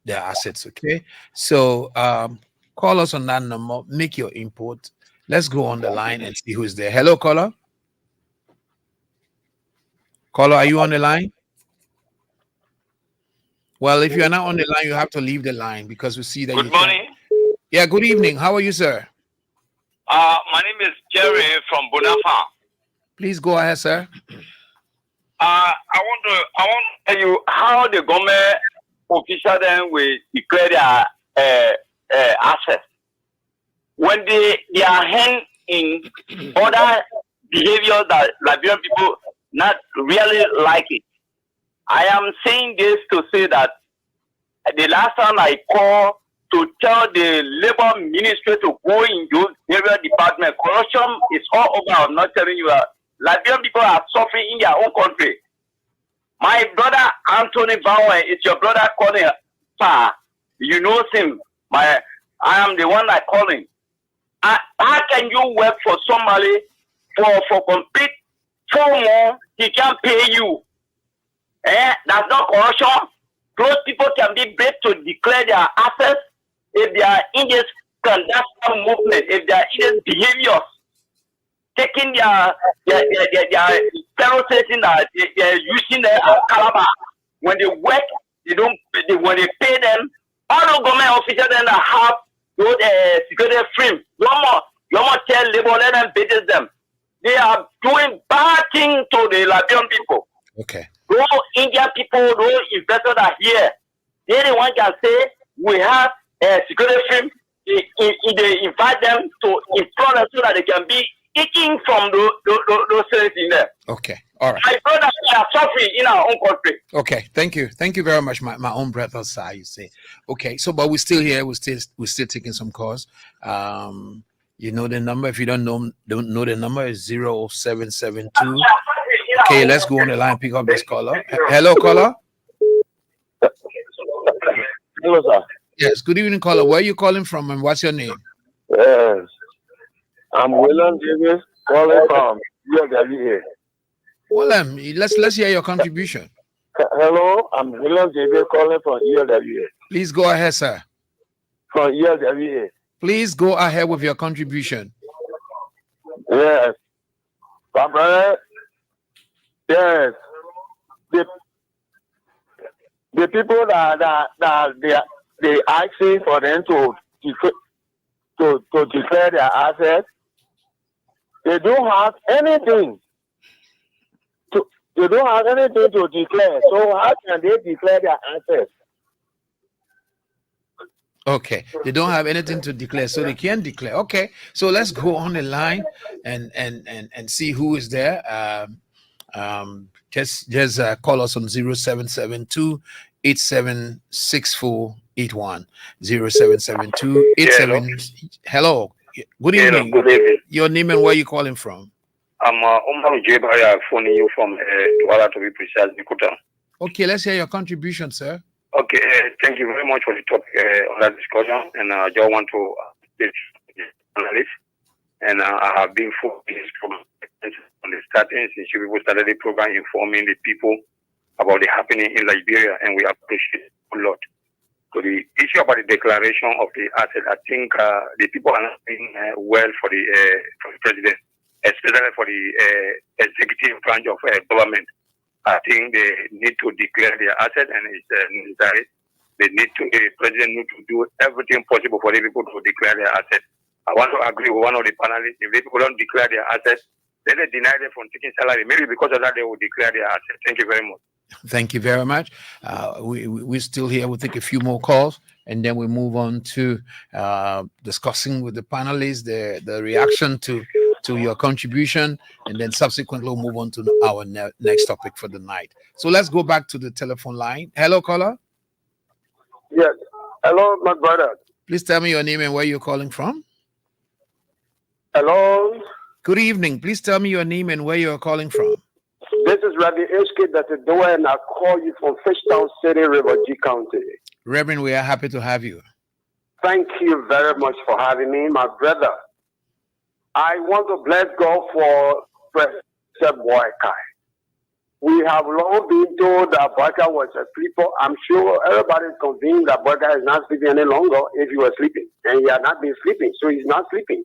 assets. Okay, so call us on that number, make your input. Let's go on the line and see who's there. Hello, caller. Caller, are you on the line? Well, if you are not on the line, you have to leave the line because we see that. Good morning. Yeah, good evening. How are you, sir? My name is Jerry from Bonafa. Please go ahead, sir. I want to tell you how the government official then will declare their assets. When they are hand in other behaviors that Liberian people not really like it. I am saying this to say that the last time I called to tell the labor ministry to go in those area department, corruption is all over. I'm not telling you that. Liberian people are suffering in their own country. My brother Anthony Bowen is your brother calling. You know him. I am the one that calling. How can you work for somebody for complete 4 months? He can't pay you. That's not corruption. Those people can be brought to declare their assets if they are in this clandestine movement, if they are in this behaviors, taking their terror station that they are using their caliber. When they work, when they pay them, all the government officials then that have those security frames. You want more tell labor, let them beat them. they are doing bad things to the Liberian people. Okay. Those Indian people, those investors are here. Anyone can say we have a security film. They invite them to employ them so that they can be eating from those things in there. Okay. All right. My brother, we are suffering in our own country. Okay. Thank you. Thank you very much. My own brother, sir, you say. Okay. So, but we're still here. We're still taking some calls. You know the number. If you don't know the number, is 0772. Okay, let's go on the line. Pick up this caller. Hello, caller. Hello, sir. Yes. Good evening, caller. Where are you calling from, and what's your name? Yes. I'm William Davis calling from UWA. Well, let's hear your contribution. Hello, I'm William Davis calling from UWA. Please go ahead, sir. From UWA. Please go ahead with your contribution. Yes. My brother, yes. The people that they asking for them to declare their assets, they don't have anything. They don't have anything to declare. So how can they declare their assets? Okay, they don't have anything to declare, so they can declare. Okay, so let's go on the line and see who is there. Just call us on 0772 876481. 0772 87. Hello, good evening. Good evening. Your name and where you calling from? I'm Omar Ujebaya, phoning you from Douala, to be precise, Nikuta. Okay, let's hear your contribution, sir. Okay, thank you very much for the topic on that discussion. And I just want to analyst. And I have been following this program on the starting since you people started the program, informing the people about the happening in Liberia, and we appreciate it a lot. So the issue about the declaration of the asset, I think the people are not doing well for the president, especially for the executive branch of government. I think they need to declare their asset, and it's necessary. The president needs to do everything possible for the people to declare their asset. I want to agree with one of the panelists. If the people don't declare their assets, then they deny them from taking salary. Maybe because of that, they will declare their assets. Thank you very much. Thank you very much. We're still here. We'll take a few more calls, and then we move on to discussing with the panelists the reaction to your contribution, and then subsequently we'll move on to our next topic for the night. So let's go back to the telephone line. Hello, caller. Yes. Hello, my brother. Please tell me your name and where you're calling from. Hello. Good evening. Please tell me your name and where you're calling from. This is Rabbi HK that is doing, and I call you from Fishtown City, River G County. Reverend, we are happy to have you. Thank you very much for having me, my brother. I want to bless God for President Boakai. We have long been told that Boakai was a sleeper. I'm sure everybody is convinced that Boakai is not sleeping any longer if he was sleeping. And he had not been sleeping, so he's not sleeping.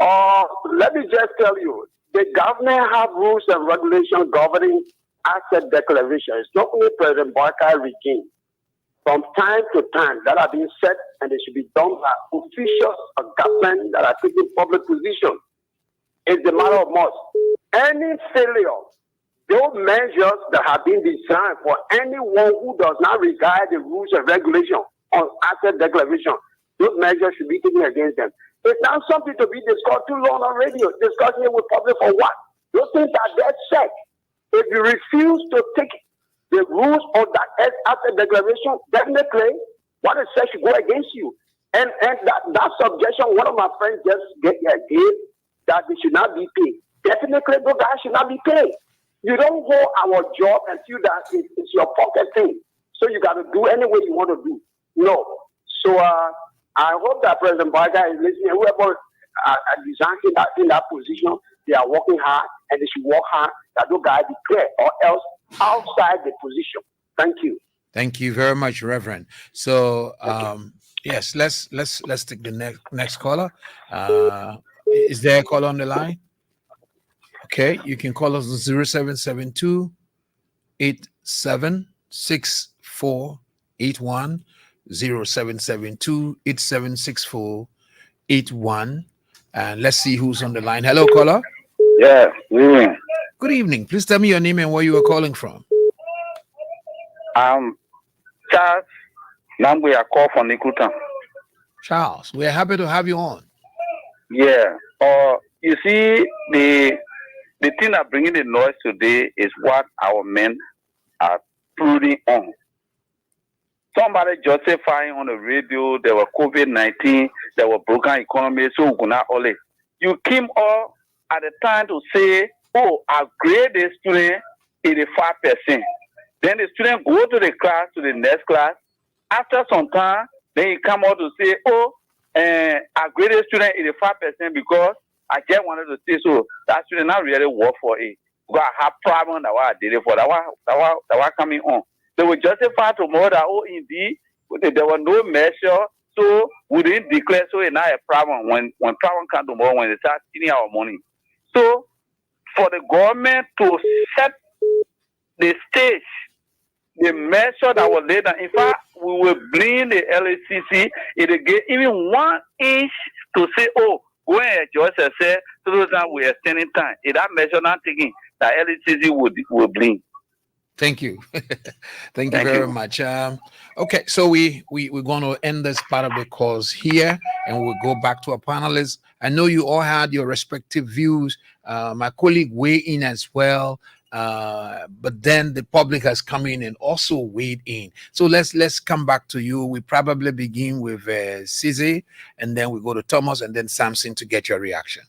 Let me just tell you, the government have rules and regulations governing asset declaration. It's not only President Boakai regime. From time to time, that have been set, and they should be done by officials of government that are taking public position. It's a matter of must. Any failure, those measures that have been designed for anyone who does not regard the rules and regulations on asset declaration, those measures should be taken against them. It's not something to be discussed too long on radio, discussing it with public for what? Those things are dead set. If you refuse to take the rules of that asset declaration, definitely what it says should go against you. And that suggestion, one of my friends just gave that they should not be paid. Definitely those guys should not be paid. You don't hold our job and feel that it's your pocket thing. So you got to do any way you want to do. No. So I hope that President Boakai is listening. Whoever is in that position, they are working hard, and they should work hard that those guys declare, or else outside the position. Thank you. Thank you very much, Reverend. So yes, let's take the next caller. Is there a caller on the line? Okay, you can call us on 0772 876481, 0772 876481, and let's see who's on the line. Hello, caller. Yeah, really. Good evening. Please tell me your name and where you are calling from. Charles Nambu, I call from Nikutan. Charles, we are happy to have you on. Yeah. You see, the thing that bringing the noise today is what our men are putting on. Somebody justifying on the radio there were COVID-19, there were broken economy, so we could not only. You came up at the time to say, oh, I grade the student 85%. Then the student go to the class, to the next class. After some time, then he come out to say, oh, I grade the student 85% because I just wanted to say so. That student not really work for it. Because I have problem that I did it for. That was coming on. They will justify tomorrow that, oh, indeed, there was no measure, so we didn't declare, so it's not a problem. When problem comes tomorrow, when they start stealing our money. So, for the government to set the stage, the measure that was laid down, in fact, we will blame the LACC if they get even 1 inch to say, oh, go and adjust yourself, so that we are extending time. If that measure not taken, the LACC will blame. Thank you. Thank you very much. Okay, so we're going to end this part of the course here, and we'll go back to our panelists. I know you all had your respective views. My colleague weighed in as well, but then the public has come in and also weighed in. So let's come back to you. We probably begin with Cisse, and then we go to Thomas, and then Samson to get your reaction.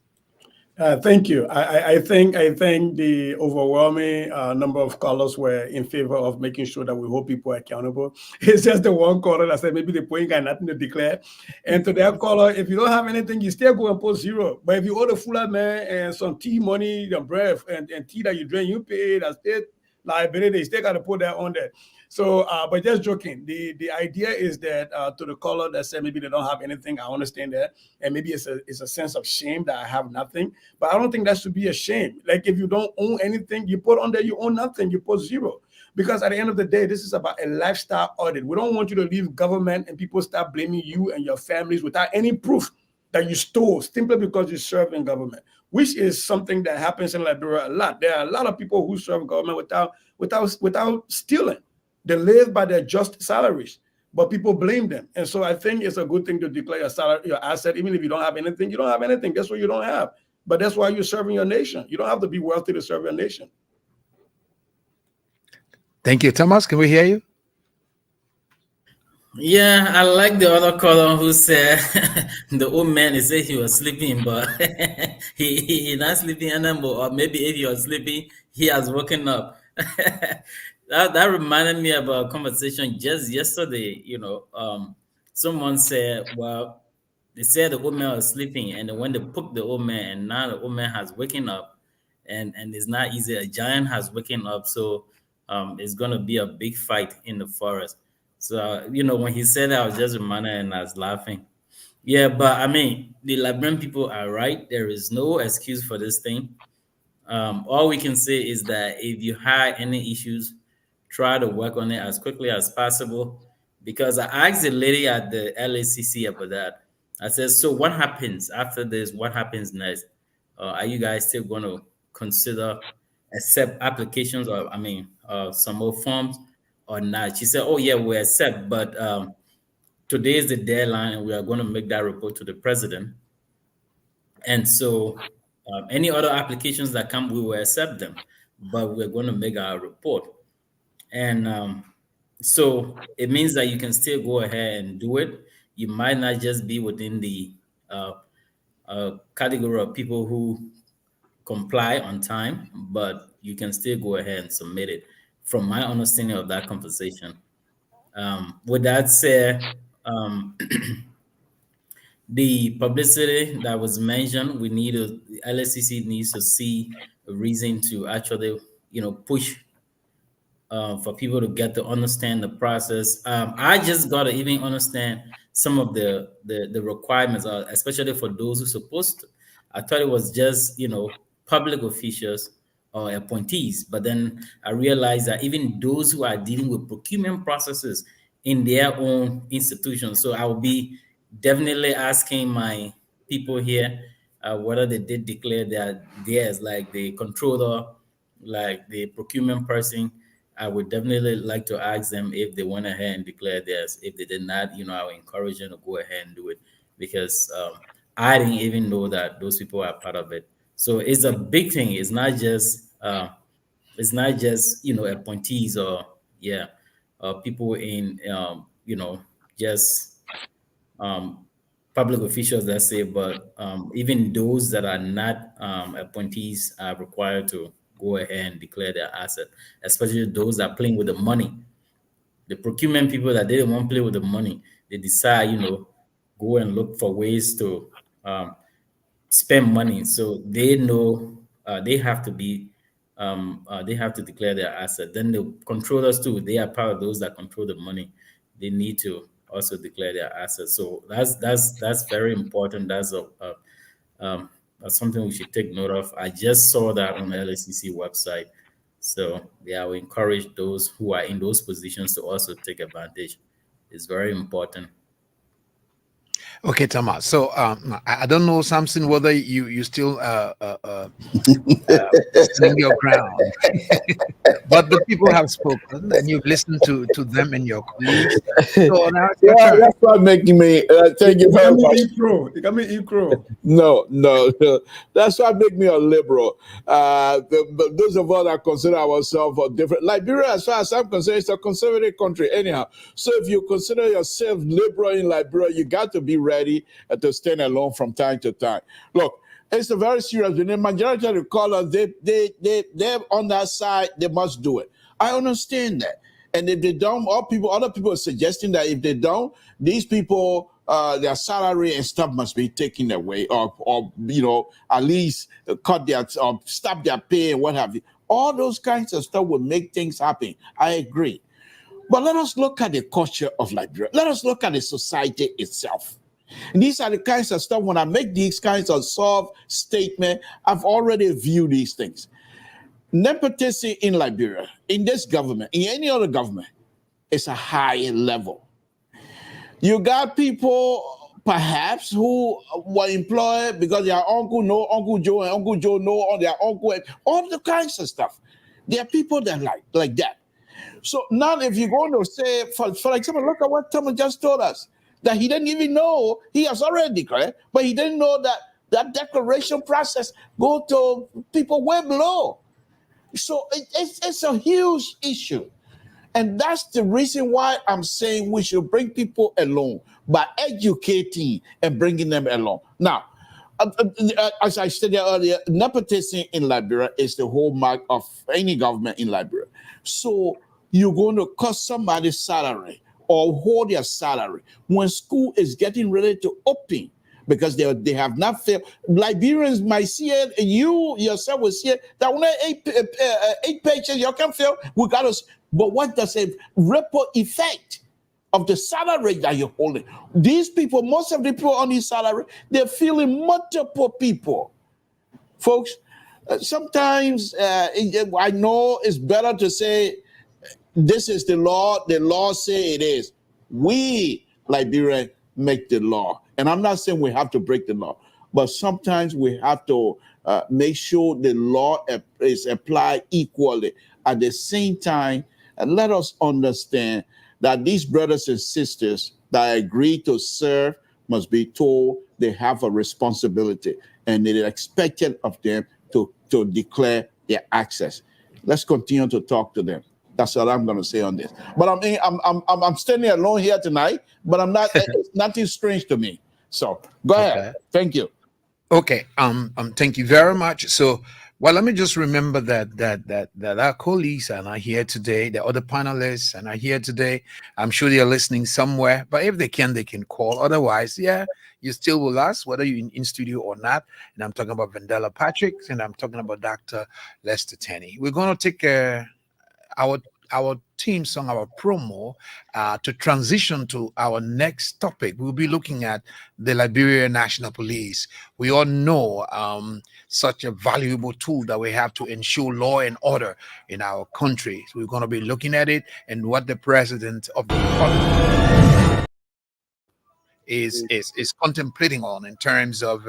Thank you. I think the overwhelming number of callers were in favor of making sure that we hold people accountable. It's just the one caller that said maybe the point got nothing to declare. And to that caller, if you don't have anything, you still go and post zero. But if you owe the full man and some tea money, your breath and tea that you drink, you pay that state liability. You still got to put that on there. So, but just joking. The idea is that to the caller that said maybe they don't have anything, I understand that, and maybe it's a sense of shame that I have nothing. But I don't think that should be a shame. Like if you don't own anything, you put on there you own nothing. You put zero. Because at the end of the day, this is about a lifestyle audit. We don't want you to leave government and people start blaming you and your families without any proof that you stole simply because you serve in government, which is something that happens in Liberia a lot. There are a lot of people who serve government without stealing. They live by their just salaries, but people blame them. And so I think it's a good thing to declare your salary, your asset, even if you don't have anything. You don't have anything. That's what you don't have. But that's why you're serving your nation. You don't have to be wealthy to serve your nation. Thank you. Thomas, can we hear you? Yeah, I like the other caller who said the old man, he said he was sleeping, but he not sleeping anymore. Or maybe if he was sleeping, he has woken up. That reminded me about a conversation just yesterday. Someone said, well, they said the old man was sleeping, and then when they put the old man, and now the old man has waken up, and it's not easy. A giant has waken up, so it's gonna be a big fight in the forest. So when he said that, I was just reminded, and I was laughing. Yeah, but I mean, the Liberian people are right. There is no excuse for this thing. All we can say is that if you have any issues, try to work on it as quickly as possible. Because I asked the lady at the LACC about that. I said, so what happens after this? What happens next? Are you guys still going to consider accept applications or, some more forms or not? She said, oh, yeah, we accept. But today is the deadline, and we are going to make that report to the president. And so any other applications that come, we will accept them. But we're going to make our report. And so it means that you can still go ahead and do it. You might not just be within the category of people who comply on time, but you can still go ahead and submit it, from my understanding of that conversation. With that said, the publicity that was mentioned, LSCC needs to see a reason to actually, push for people to get to understand the process. I just got to even understand some of the requirements, especially for those who are supposed to. I thought it was just, public officials or appointees, but then I realized that even those who are dealing with procurement processes in their own institutions. So I will be definitely asking my people here whether they did declare their theirs, like the controller, like the procurement person. I would definitely like to ask them if they went ahead and declared theirs. If they did not, I would encourage them to go ahead and do it, because I didn't even know that those people are part of it. So it's a big thing. It's not just appointees or people in just public officials, let's say, but even those that are not appointees are required to go ahead and declare their asset, especially those that are playing with the money. The procurement people that they don't want to play with the money, they decide, go and look for ways to spend money. So they know they have to declare their asset. Then the controllers too, they are part of those that control the money. They need to also declare their assets. So that's very important. That's something we should take note of. I just saw that on the LACC website. So yeah, I will encourage those who are in those positions to also take advantage. It's very important. Okay, Thomas. So I don't know, Samson, whether you still stand your ground, but the people have spoken, and you've listened to them and your colleagues. So now it's your Yeah, turn. that's what making me. Thank you very much. You got me equal. No, that's what make me a liberal. But those of us that consider ourselves a different, Liberia, as far as I'm concerned, it's a conservative country anyhow. So if you consider yourself liberal in Liberia, you got to be ready to stand alone from time to time. Look, it's a very serious. The majority of the callers, they're on that side. They must do it. I understand that. And if they don't, other people are suggesting that if they don't, these people, their salary and stuff must be taken away, or at least cut their, or stop their pay and what have you. All those kinds of stuff will make things happen. I agree. But let us look at the culture of Liberia. Let us look at the society itself. And these are the kinds of stuff, when I make these kinds of soft statements, I've already viewed these things. Nepotism in Liberia, in this government, in any other government, is a high level. You got people perhaps who were employed because their uncle know Uncle Joe and Uncle Joe know all their uncle, all the kinds of stuff. There are people that like that. So now if you're going to say, for example, look at what Thomas just told us, that he didn't even know, he has already declared, but he didn't know that that declaration process go to people way below. So it's a huge issue. And that's the reason why I'm saying we should bring people along by educating and bringing them along. Now, as I stated earlier, nepotism in Liberia is the hallmark of any government in Liberia. So you're going to cut somebody's salary or hold their salary when school is getting ready to open, because they have not failed. Liberians might see it, and you yourself will see it, that when 8 paychecks, you can fail. We got to, but what does a ripple effect of the salary that you're holding? These people, most of the people on this salary, they're feeling multiple people. Folks, sometimes I know it's better to say, this is the law say it is. We, Liberia, make the law. And I'm not saying we have to break the law, but sometimes we have to make sure the law is applied equally. At the same time, and let us understand that these brothers and sisters that agree to serve must be told they have a responsibility, and it is expected of them to declare their access. Let's continue to talk to them. That's what I'm going to say on this. But I'm standing alone here tonight, but I'm not. It's nothing strange to me. So go ahead. Thank you. Okay. Thank you very much. So, well, let me just remember that our colleagues are not here today. The other panelists are not here today. I'm sure they are listening somewhere. But if they can call. Otherwise, yeah, you still will ask whether you're in studio or not. And I'm talking about Vendela Patrick, and I'm talking about Dr. Lester Tenney. We're going to take our theme song, our promo, to transition to our next topic. We'll be looking at the Liberia National Police. We all know such a valuable tool that we have to ensure law and order in our country. So we're going to be looking at it and what the president of the republic is contemplating on in terms of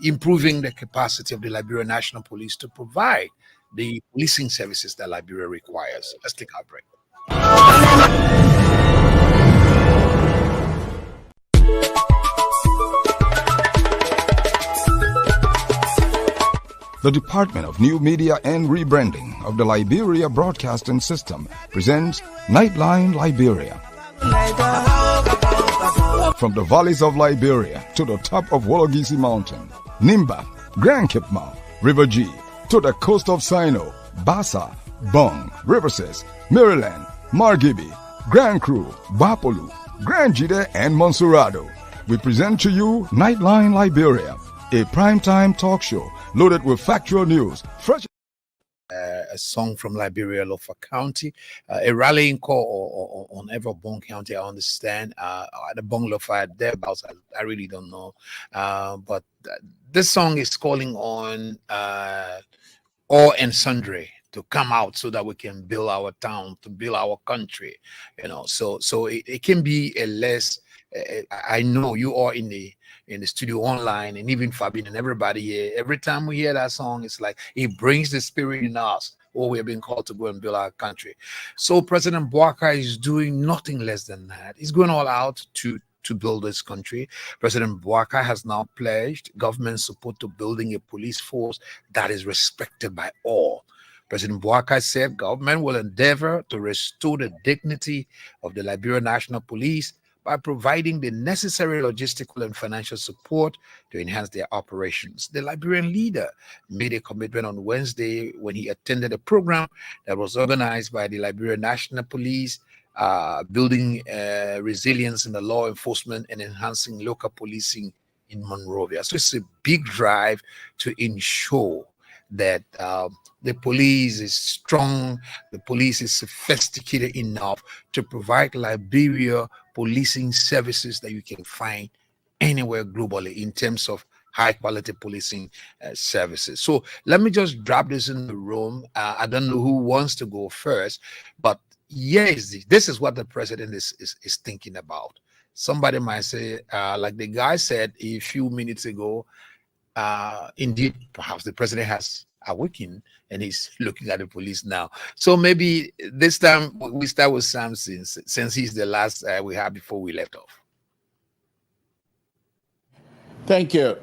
improving the capacity of the Liberia National Police to provide the policing services that Liberia requires. Let's take our break. The Department of New Media and Rebranding of the Liberia Broadcasting System presents Nightline Liberia. From the valleys of Liberia to the top of Wologisi Mountain, Nimba, Grand Kipma, River G, to the coast of Sino, Bassa, Bong, Riverses, Maryland, Margibi, Grand Cru, Bapolu, Grand Jide, and Monserrado. We present to you Nightline Liberia, a primetime talk show loaded with factual news, fresh. A song from Liberia, Lofa County, a rallying call on Everbong County, I understand. The Bong Lofa thereabouts, I really don't know. But this song is calling on all and sundry to come out so that we can build our town, to build our country, So it can be a less. I know you are in the studio online, and even Fabian and everybody here. Every time we hear that song, it's like it brings the spirit in us. Or we have been called to go and build our country. So President Bouaka is doing nothing less than that. He's going all out to build this country. President Bouaka has now pledged government support to building a police force that is respected by all. President Bouaka said government will endeavor to restore the dignity of the Liberia National Police by providing the necessary logistical and financial support to enhance their operations. The Liberian leader made a commitment on Wednesday when he attended a program that was organized by the Liberia National Police, building resilience in the law enforcement and enhancing local policing in Monrovia. So it's a big drive to ensure that the police is strong, the police is sophisticated enough to provide Liberia policing services that you can find anywhere globally in terms of high quality policing services. So let me just drop this in the room. I don't know who wants to go first, but yes, this is what the president is thinking about. Somebody might say, like the guy said a few minutes ago, indeed, perhaps the president has awakened and he's looking at the police now. So maybe this time we start with Sam since he's the last we had before we left off. Thank you,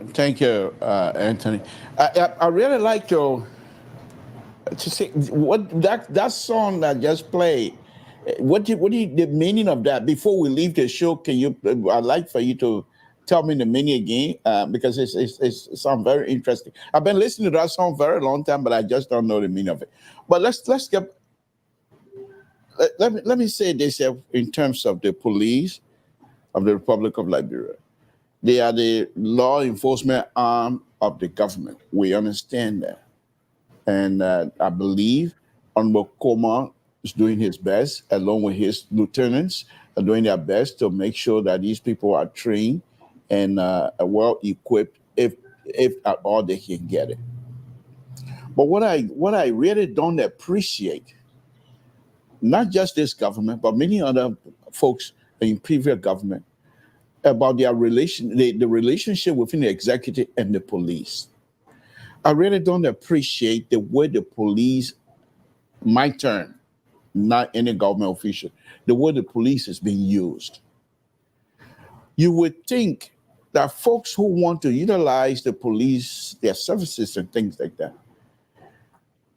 Anthony. I really like to see what that song that just played. What the meaning of that? Before we leave the show, can you? I'd like for you to tell me the meaning again, because it sounds very interesting. I've been listening to that song very long time, but I just don't know the meaning of it. But let's get. Let me say this in terms of the police of the Republic of Liberia. They are the law enforcement arm of the government. We understand that, and I believe Honorable Koma is doing his best, along with his lieutenants, are doing their best to make sure that these people are trained and well equipped, if at all they can get it. But what I really don't appreciate, not just this government, but many other folks in previous government, about their the relationship within the executive and the police. I really don't appreciate the way the police, my term, not any government official, the way the police is being used. You would think that folks who want to utilize the police, their services and things like that,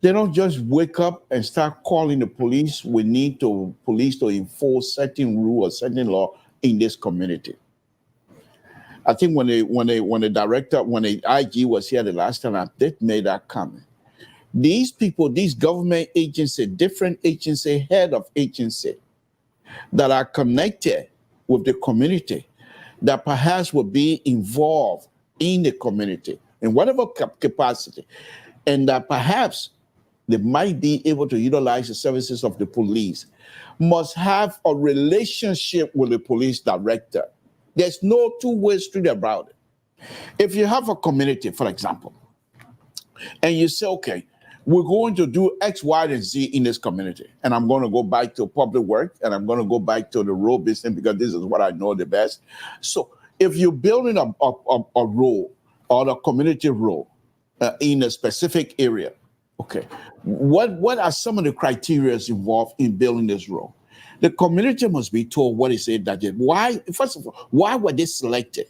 they don't just wake up and start calling the police. We need police to enforce certain rule or certain law in this community. I think when the IG was here the last time, I did make that comment. These people, these government agency, different agency, head of agency that are connected with the community, that perhaps will be involved in the community in whatever capacity, and that perhaps they might be able to utilize the services of the police, must have a relationship with the police director. There's no two-way street about it. If you have a community, for example, and you say, okay, we're going to do X, Y, and Z in this community, and I'm going to go back to public work, and I'm going to go back to the road business because this is what I know the best. So if you're building a road or a community road in a specific area, okay, what are some of the criteria involved in building this road? The community must be told what is it that they, why, first of all, why were they selected?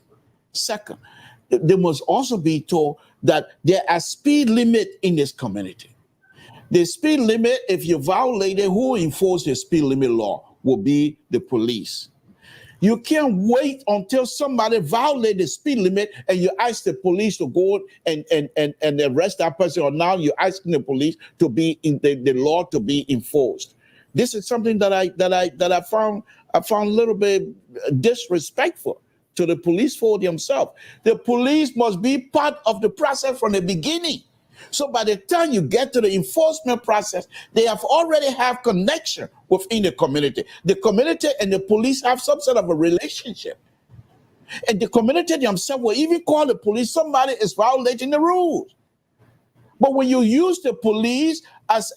Second, they must also be told that there are speed limit in this community. The speed limit, if you violate it, who enforces the speed limit law will be the police. You can't wait until somebody violates the speed limit and you ask the police to go and arrest that person, or now you're asking the police to be in the law to be enforced. This is something that I found a little bit disrespectful to the police for themselves. The police must be part of the process from the beginning. So by the time you get to the enforcement process, they have already have connection within the community. The community and the police have some sort of a relationship. And the community themselves will even call the police, somebody is violating the rules. But when you use the police as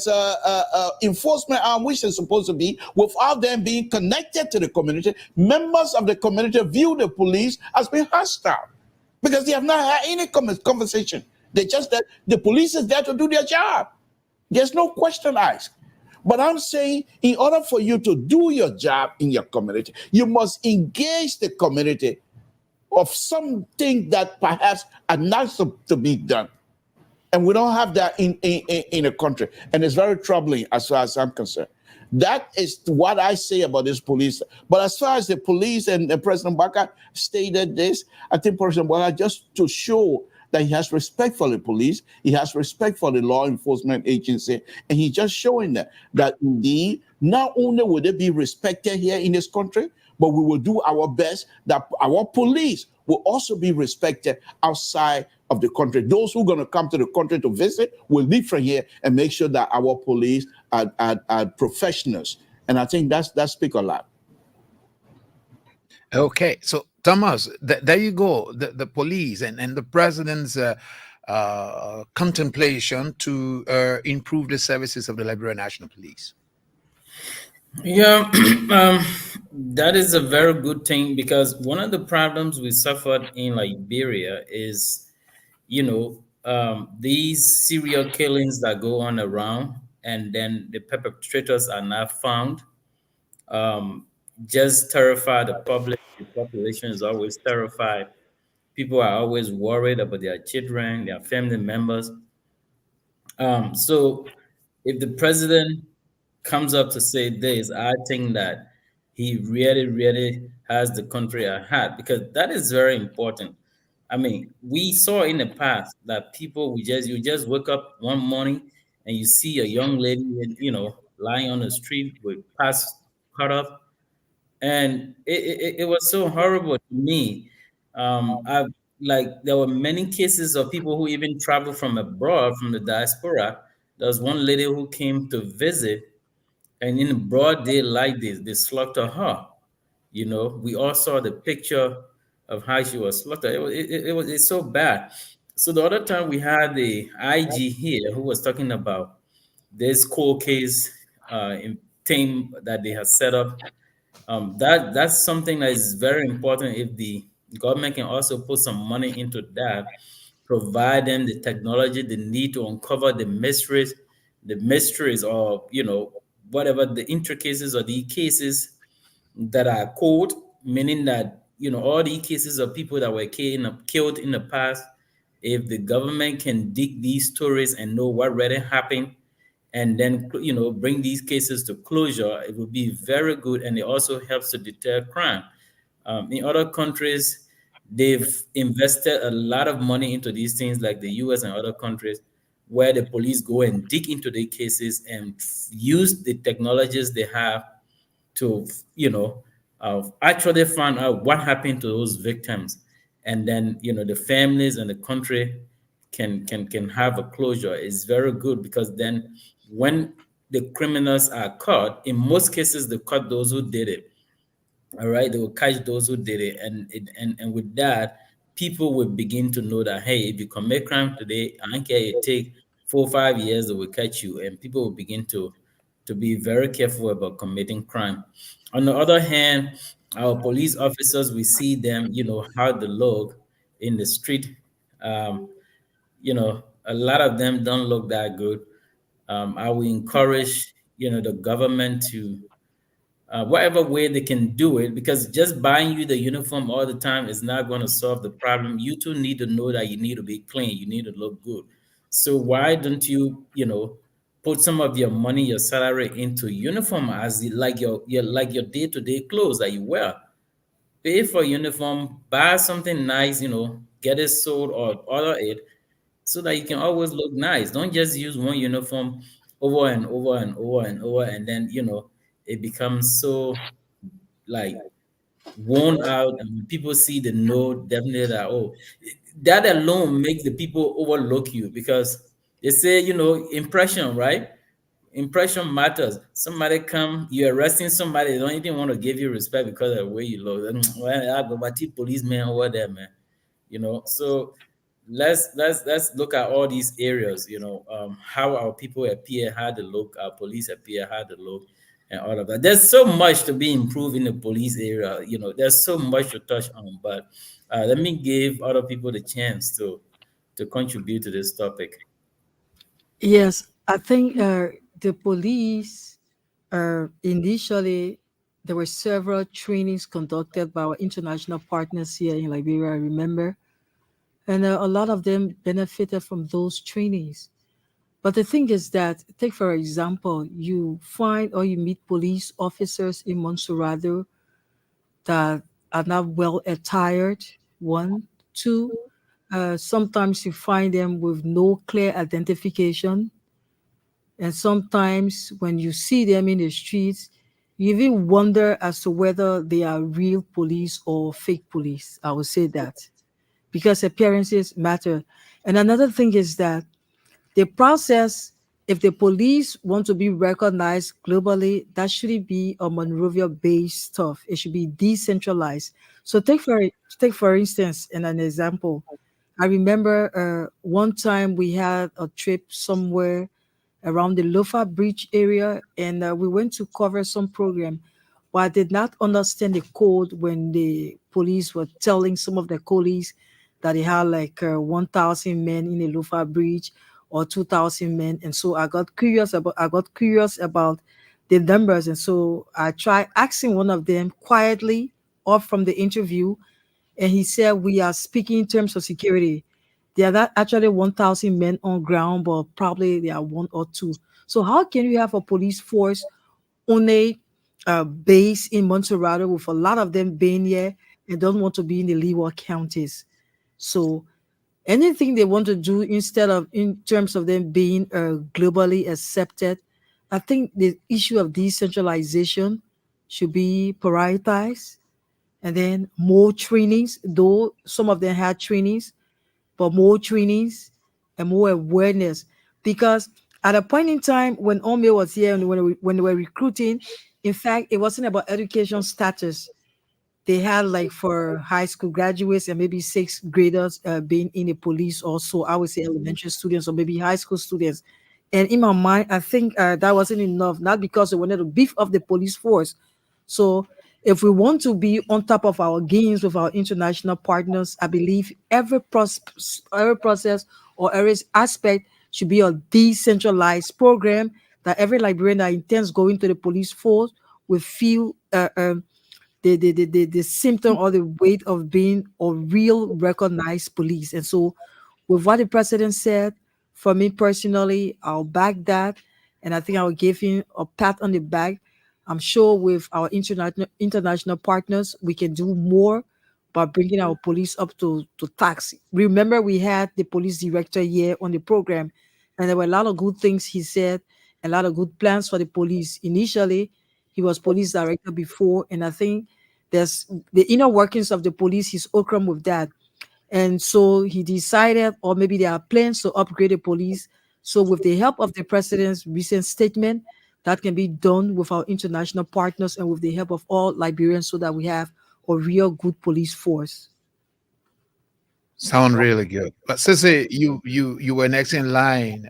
a enforcement arm, which is supposed to be, without them being connected to the community, members of the community view the police as being hostile because they have not had any conversation. They just that the police is there to do their job. There's no question asked. But I'm saying, in order for you to do your job in your community, you must engage the community of something that perhaps are not to be done. And we don't have that in a country. And it's very troubling as far as I'm concerned. That is what I say about this police. But as far as the police and President Baka stated this, I think President Baka, just to show that he has respect for the police, he has respect for the law enforcement agency, and he's just showing that indeed, not only will they be respected here in this country, but we will do our best that our police will also be respected outside of the country. Those who are going to come to the country to visit will leave from here and make sure that our police are professionals. And I think that speaks a lot. Okay, so Thomas, there you go. The police and the president's contemplation to improve the services of the Liberia National Police. Yeah, that is a very good thing, because one of the problems we suffered in Liberia is, these serial killings that go on around, and then the perpetrators are not found. Just terrify the public. The population is always terrified. People are always worried about their children, their family members. So if the president comes up to say this, I think that he really, really has the country at heart, because that is very important. I mean, we saw in the past that people, you just wake up one morning and you see a young lady, lying on the street with past cut off, and it was so horrible to me. I there were many cases of people who even traveled from abroad, from the diaspora. There was one lady who came to visit, and in broad daylight, they slaughtered her. We all saw the picture of how she was slaughtered. It's so bad. So the other time we had the IG here who was talking about this cold case in team that they had set up. That's something that is very important. If the government can also put some money into that, provide them the technology they need to uncover the mysteries, or whatever the intricacies or the cases that are cold, meaning that all the cases of people that were killed in the past. If the government can dig these stories and know what really happened, and then bring these cases to closure, it would be very good, and it also helps to deter crime. In other countries, they've invested a lot of money into these things, like the US and other countries, where the police go and dig into the cases and use the technologies they have to actually find out what happened to those victims, and then the families and the country can have a closure. Is very good, because then when the criminals are caught, in most cases they caught those who did it. All right, they will catch those who did it, and with that, people will begin to know that, hey, if you commit crime today, I don't care, it take 4 or 5 years, they will catch you, and people will begin to be very careful about committing crime. On the other hand, our police officers, we see them, how they look in the street. Um, a lot of them don't look that good. I will encourage, the government to, whatever way they can do it, because just buying you the uniform all the time is not going to solve the problem. You too need to know that you need to be clean, you need to look good. So why don't you, put some of your money, your salary into uniform as like your day-to-day clothes that you wear? Pay for uniform, buy something nice, get it sold or order it, so that you can always look nice. Don't just use one uniform over and over and over and over, and then it becomes so like worn out, and when people see the know definitely that, oh, that alone makes the people overlook you, because they say, impression, right? Impression matters. Somebody come, you're arresting somebody, they don't even want to give you respect because of the way you look. Well, I go, but the policeman over there, man. So let's look at all these areas, how our people appear, how they look, our police appear, how they look, and all of that. There's so much to be improved in the police area. There's so much to touch on, but let me give other people the chance to contribute to this topic. Yes, I think the police initially there were several trainings conducted by our international partners here in Liberia. I remember, and a lot of them benefited from those trainings. But the thing is that, take for example, you find or you meet police officers in Monserrado that are not well attired. One, two. Sometimes you find them with no clear identification. And sometimes when you see them in the streets, you even wonder as to whether they are real police or fake police. I would say that because appearances matter. And another thing is that the process, if the police want to be recognized globally, that shouldn't be a Monrovia based stuff. It should be decentralized. So take for instance, in an example, I remember one time we had a trip somewhere around the Lofa Bridge area, and we went to cover some program. But I did not understand the code when the police were telling some of the colleagues that they had like 1,000 men in the Lofa Bridge or 2,000 men, and so I got curious about the numbers, and so I tried asking one of them quietly off from the interview, and he said, "We are speaking in terms of security. There are not actually 1,000 men on ground, but probably there are one or two. So how can you have a police force on a base in Monterrey with a lot of them being here and don't want to be in the Leeward counties? So anything they want to do instead of in terms of them being globally accepted, I think the issue of decentralization should be prioritized, and then more trainings, though some of them had trainings, but more trainings and more awareness. Because at a point in time when Ome was here and when they were recruiting, in fact, it wasn't about education status. They had like for high school graduates and maybe sixth graders being in the police, also I would say elementary students or maybe high school students. And in my mind, I think that wasn't enough, not because they wanted to beef up the police force. So if we want to be on top of our gains with our international partners, I believe every process or every aspect should be a decentralized program that every Liberian that intends going to the police force will feel the symptom or the weight of being a real recognized police. And so, with what the president said, for me personally, I'll back that, and I think I will give him a pat on the back. I'm sure with our international partners, we can do more by bringing our police up to tax. Remember, we had the police director here on the program, and there were a lot of good things he said, a lot of good plans for the police. Initially, he was police director before, and I think there's the inner workings of the police. He's okram with that, and so he decided, or maybe there are plans to upgrade the police. So, with the help of the president's recent statement, that can be done with our international partners and with the help of all Liberians, so that we have a real good police force. Sound really good. But Sissy, you were next in line.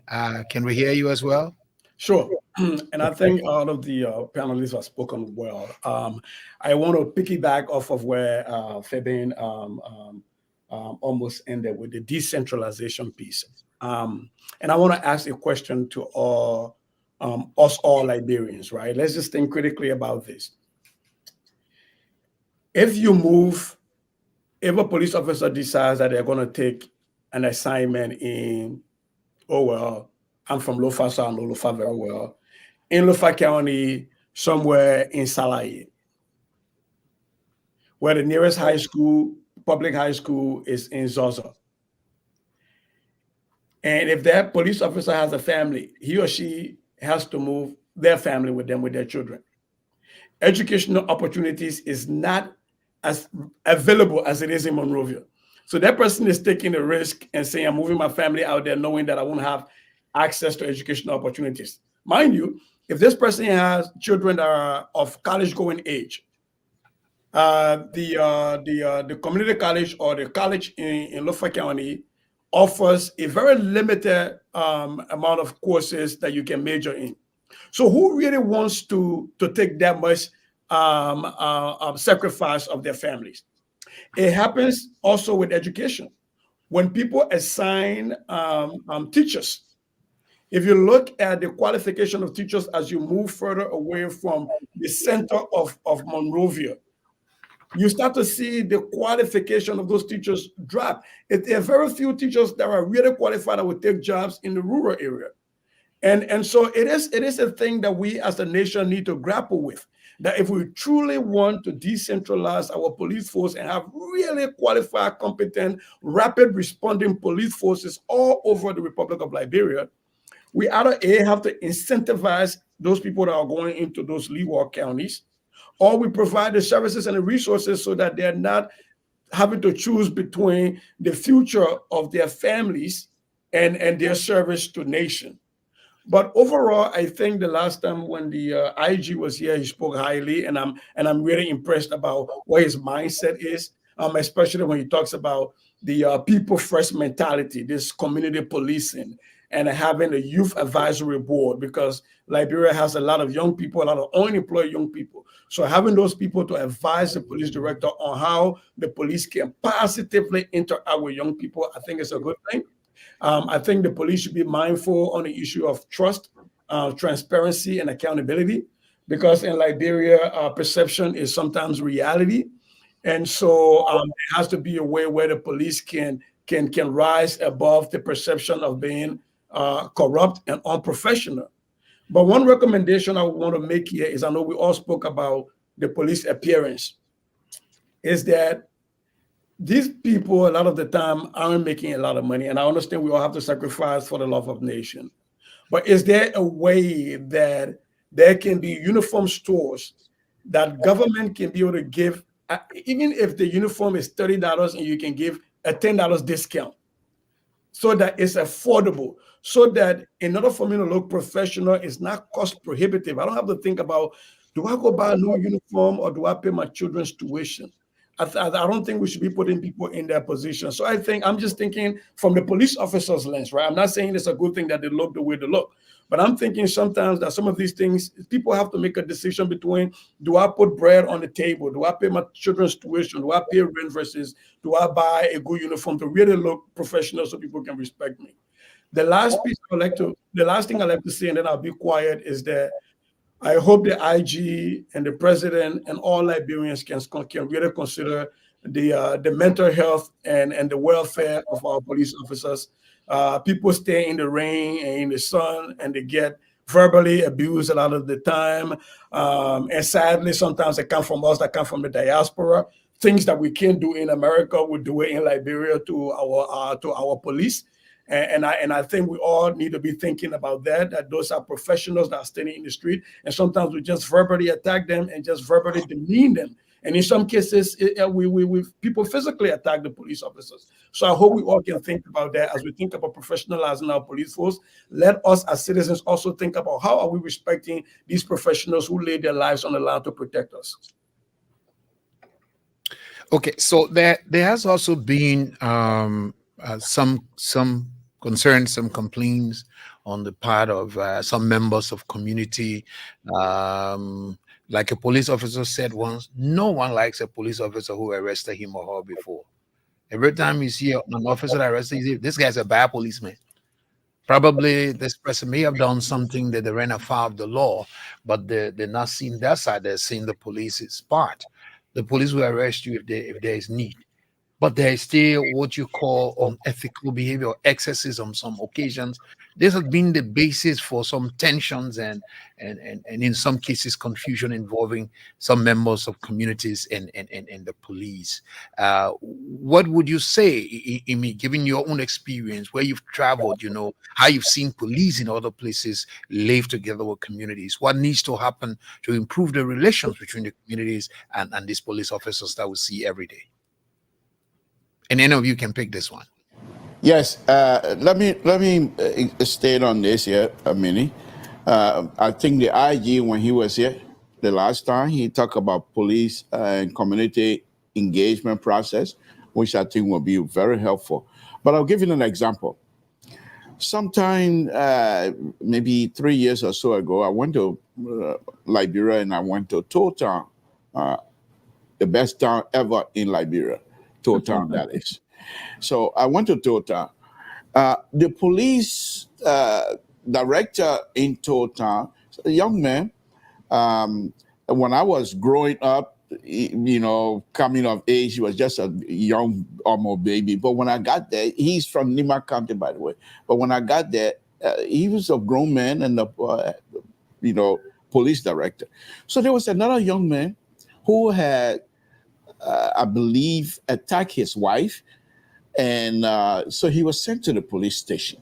Can we hear you as well? Sure. And I think all of the panelists have spoken well. I want to piggyback off of where Fabian almost ended with the decentralization piece. And I want to ask a question to all us all Liberians, right? Let's just think critically about this. If a police officer decides that they're going to take an assignment in, oh, well, I'm from Lofa, so I know Lofa very well, in Lofa County, somewhere in Salaye, where the nearest high school, public high school, is in Zozo. And if that police officer has a family, he or she has to move their family with them, with their children. Educational opportunities is not as available as it is in Monrovia. So that person is taking a risk and saying, I'm moving my family out there knowing that I won't have access to educational opportunities. Mind you, if this person has children that are of college-going age, the community college or the college in Lofa County offers a very limited amount of courses that you can major in. So who really wants to take that much sacrifice of their families? It happens also with education. When people assign teachers, if you look at the qualification of teachers as you move further away from the center of Monrovia, you start to see the qualification of those teachers drop. There are very few teachers that are really qualified that will take jobs in the rural area. And so it is a thing that we as a nation need to grapple with, that if we truly want to decentralize our police force and have really qualified, competent, rapid responding police forces all over the Republic of Liberia, we either A, have to incentivize those people that are going into those leeward counties, or we provide the services and the resources so that they're not having to choose between the future of their families and their service to nation. But overall, I think the last time when the IG was here, he spoke highly, and I'm really impressed about what his mindset is, especially when he talks about the people first mentality, this community policing, and having a youth advisory board, because Liberia has a lot of young people, a lot of unemployed young people. So having those people to advise the police director on how the police can positively interact with young people, I think is a good thing. I think the police should be mindful on the issue of trust, transparency, and accountability, because in Liberia, perception is sometimes reality. And so there has to be a way where the police can rise above the perception of being corrupt and unprofessional. But one recommendation I want to make here is, I know we all spoke about the police appearance, is that these people a lot of the time aren't making a lot of money. And I understand we all have to sacrifice for the love of nation. But is there a way that there can be uniform stores that government can be able to give, even if the uniform is $30 and you can give a $10 discount, so that it's affordable, so that in order for me to look professional, it's not cost prohibitive. I don't have to think about, do I go buy a new uniform or do I pay my children's tuition? I don't think we should be putting people in their position. So I think I'm just thinking from the police officer's lens, right? I'm not saying it's a good thing that they look the way they look, but I'm thinking sometimes that some of these things, people have to make a decision between, do I put bread on the table? Do I pay my children's tuition? Do I pay rent versus do I buy a good uniform to really look professional so people can respect me? The last thing I like to say, and then I'll be quiet, is that I hope the IG and the president and all Liberians can really consider the mental health and the welfare of our police officers. People stay in the rain and in the sun, and they get verbally abused a lot of the time. And sadly, sometimes they come from us, that come from the diaspora. Things that we can't do in America, we do it in Liberia to our police. And I think we all need to be thinking about that those are professionals that are standing in the street, and sometimes we just verbally attack them and just verbally demean them. And in some cases, we people physically attack the police officers. So I hope we all can think about that as we think about professionalizing our police force. Let us as citizens also think about, how are we respecting these professionals who lay their lives on the line to protect us? Okay, so there has also been some concerns, some complaints on the part of some members of community. Like a police officer said once, no one likes a police officer who arrested him or her before. Every time you see an officer that arrested you, this guy's a bad policeman. Probably this person may have done something that they ran afoul of the law, but they're not seeing that side. They're seeing the police's part. The police will arrest you if there is need. But there is still what you call unethical behavior or excesses on some occasions. This has been the basis for some tensions and in some cases confusion involving some members of communities and the police. What would you say, Imi, given your own experience, where you've traveled, how you've seen police in other places live together with communities? What needs to happen to improve the relations between the communities and these police officers that we see every day? And any of you can pick this one. Yes, let me state on this here a minute. I think the IG, when he was here the last time, he talked about police and community engagement process, which I think will be very helpful. But I'll give you an example. Sometime, maybe 3 years or so ago, I went to Liberia and I went to Town, the best town ever in Liberia. Town, that is. So I went to Town. The police director in Town, a young man, when I was growing up, coming of age, he was just a young, almost baby. But when I got there, he's from Nima County, by the way. But when I got there, he was a grown man and the, police director. So there was another young man who had, I believe, attacked his wife. And so he was sent to the police station.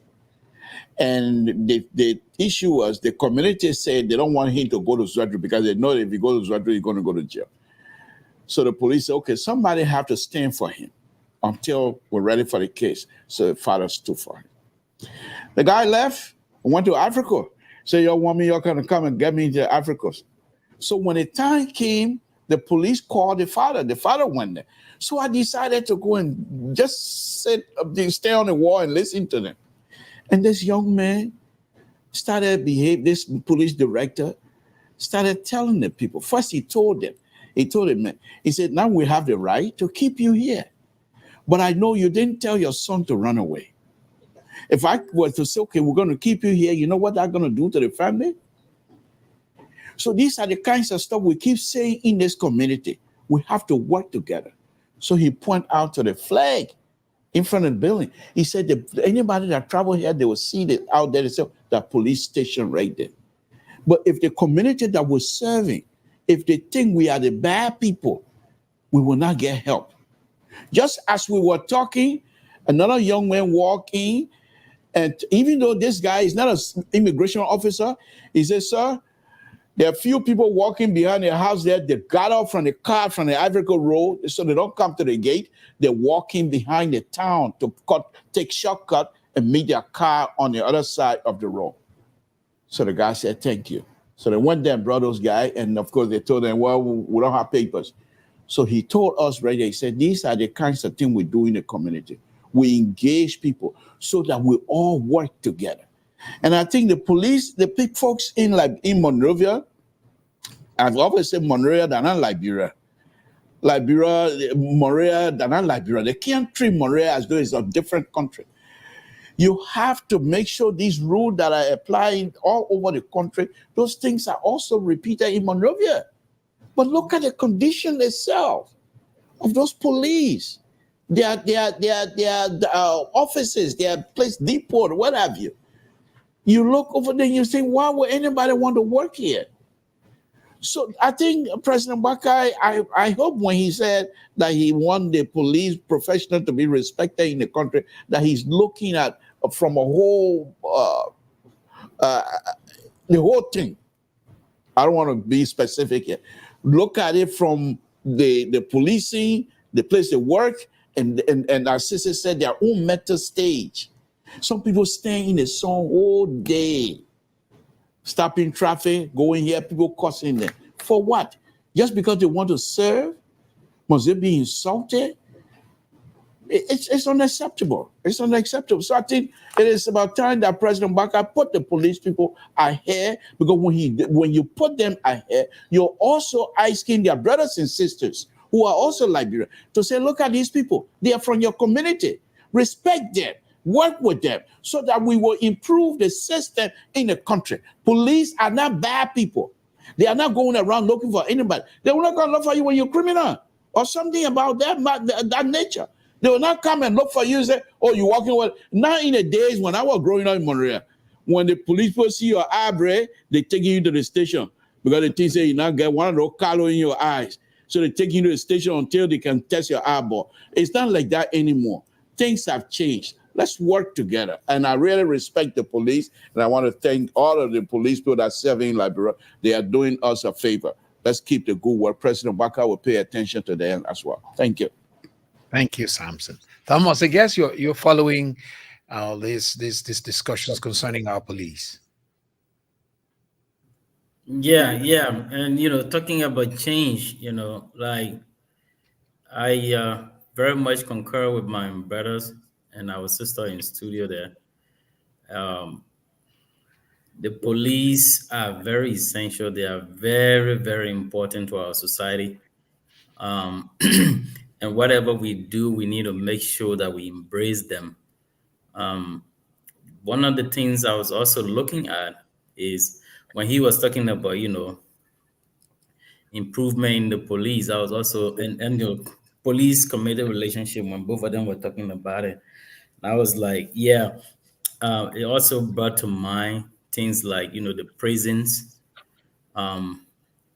And the issue was the community said they don't want him to go to Zwadru because they know that if he goes to Zwadru, he's going to go to jail. So the police said, okay, somebody have to stand for him until we're ready for the case. So the father stood for him. The guy left and went to Africa. Said, y'all want me, y'all going to come and get me to Africa. So when the time came, the police called the father. The father went there. So I decided to go and just stay on the wall and listen to them. And this young man started behaving, this police director started telling the people. First, he told them, man, he said, now we have the right to keep you here. But I know you didn't tell your son to run away. If I were to say, okay, we're going to keep you here, you know what I'm going to do to the family? So these are the kinds of stuff we keep saying in this community. We have to work together. So he pointed out to the flag in front of the building. He said that anybody that travel here, they will see it out there. They say the police station right there. But if the community that we're serving, if they think we are the bad people, we will not get help. Just as we were talking, another young man walked in, and even though this guy is not an immigration officer, he said, sir, there are a few people walking behind the house there. They got off from the car from the Ivory Coast Road, so they don't come to the gate. They're walking behind the town to take shortcut and meet their car on the other side of the road. So the guy said, thank you. So they went there and brought those guys, and of course they told them, well, we don't have papers. So he told us right there, he said, these are the kinds of things we do in the community. We engage people so that we all work together. And I think the police, the big folks in Monrovia, I've always said Monrovia than not Liberia. Monrovia than not Liberia. They can't treat Monrovia as though it's a different country. You have to make sure these rules that are applying all over the country, those things are also repeated in Monrovia. But look at the condition itself of those police. Their offices, their place depot, what have you. You look over there and you think, why would anybody want to work here? So I think President Bakai, I hope when he said that he want the police professional to be respected in the country, that he's looking at from a whole, the whole thing. I don't want to be specific here. Look at it from the policing, the place they work, and our sister said their own mental stage. Some people staying in the sun all day, stopping traffic, going here, people cussing them. For what? Just because they want to serve? Must they be insulted? It's unacceptable. It's unacceptable. So I think it is about time that President Baka put the police people ahead, because when you put them ahead, you're also asking their brothers and sisters who are also Liberian to say, look at these people. They are from your community. Respect them. Work with them so that we will improve the system in the country. Police are not bad people. They are not going around looking for anybody. They will not go look for you when you're criminal or something about that nature. They will not come and look for you and say, oh, you're walking well. Now in the days when I was growing up in Monrovia, when the police people see your eyebrow, they take you to the station because they think say you now get one of those color in your eyes. So they take you to the station until they can test your eyeball. It's not like that anymore. Things have changed. Let's work together. And I really respect the police. And I want to thank all of the police people that are serving in Liberia. They are doing us a favor. Let's keep the good work. President Baka will pay attention to them as well. Thank you. Thank you, Samson. Thomas, I guess you're following these discussions concerning our police. Yeah, and talking about change, like I very much concur with my brothers and our sister in studio there. The police are very essential. They are very, very important to our society. And whatever we do, we need to make sure that we embrace them. One of the things I was also looking at is when he was talking about, improvement in the police. I was also in the police committee relationship when both of them were talking about it. I was like, yeah. It also brought to mind things like, the prisons.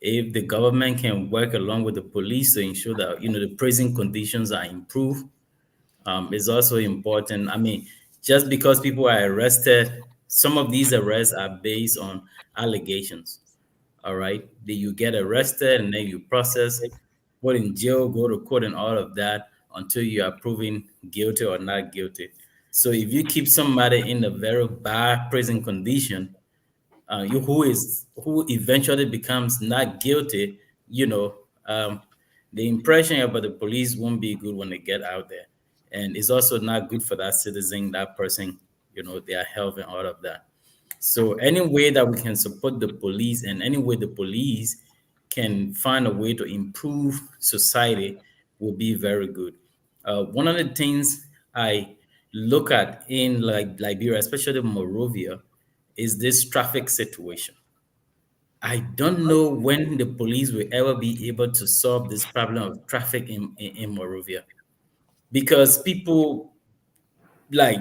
If the government can work along with the police to ensure that, the prison conditions are improved, is also important. I mean, just because people are arrested, some of these arrests are based on allegations. All right. You get arrested and then you process, put in jail, go to court, and all of that until you are proven guilty or not guilty. So if you keep somebody in a very bad prison condition, who eventually becomes not guilty, the impression about the police won't be good when they get out there, and it's also not good for that citizen, that person, their health and all of that. So any way that we can support the police and any way the police can find a way to improve society will be very good. One of the things I look at in like Liberia, especially Monrovia, is this traffic situation. I don't know when the police will ever be able to solve this problem of traffic in Monrovia, because people like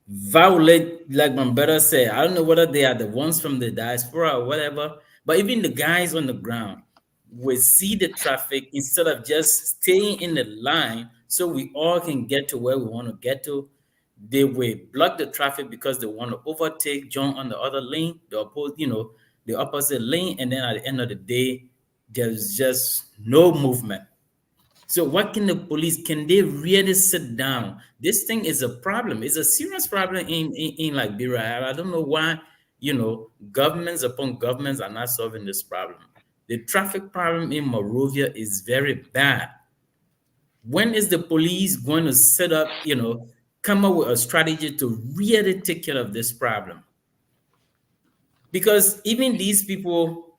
violate, like my brother said. I don't know whether they are the ones from the diaspora or whatever, but even the guys on the ground will see the traffic instead of just staying in the line so we all can get to where we want to get to. They will block the traffic because they want to overtake, jump on the other lane, the opposite lane, and then at the end of the day, there's just no movement. So what can the police, can they really sit down? This thing is a problem. It's a serious problem in Liberia. I don't know why, governments upon governments are not solving this problem. The traffic problem in Monrovia is very bad. When is the police going to set up, come up with a strategy to really take care of this problem? Because even these people,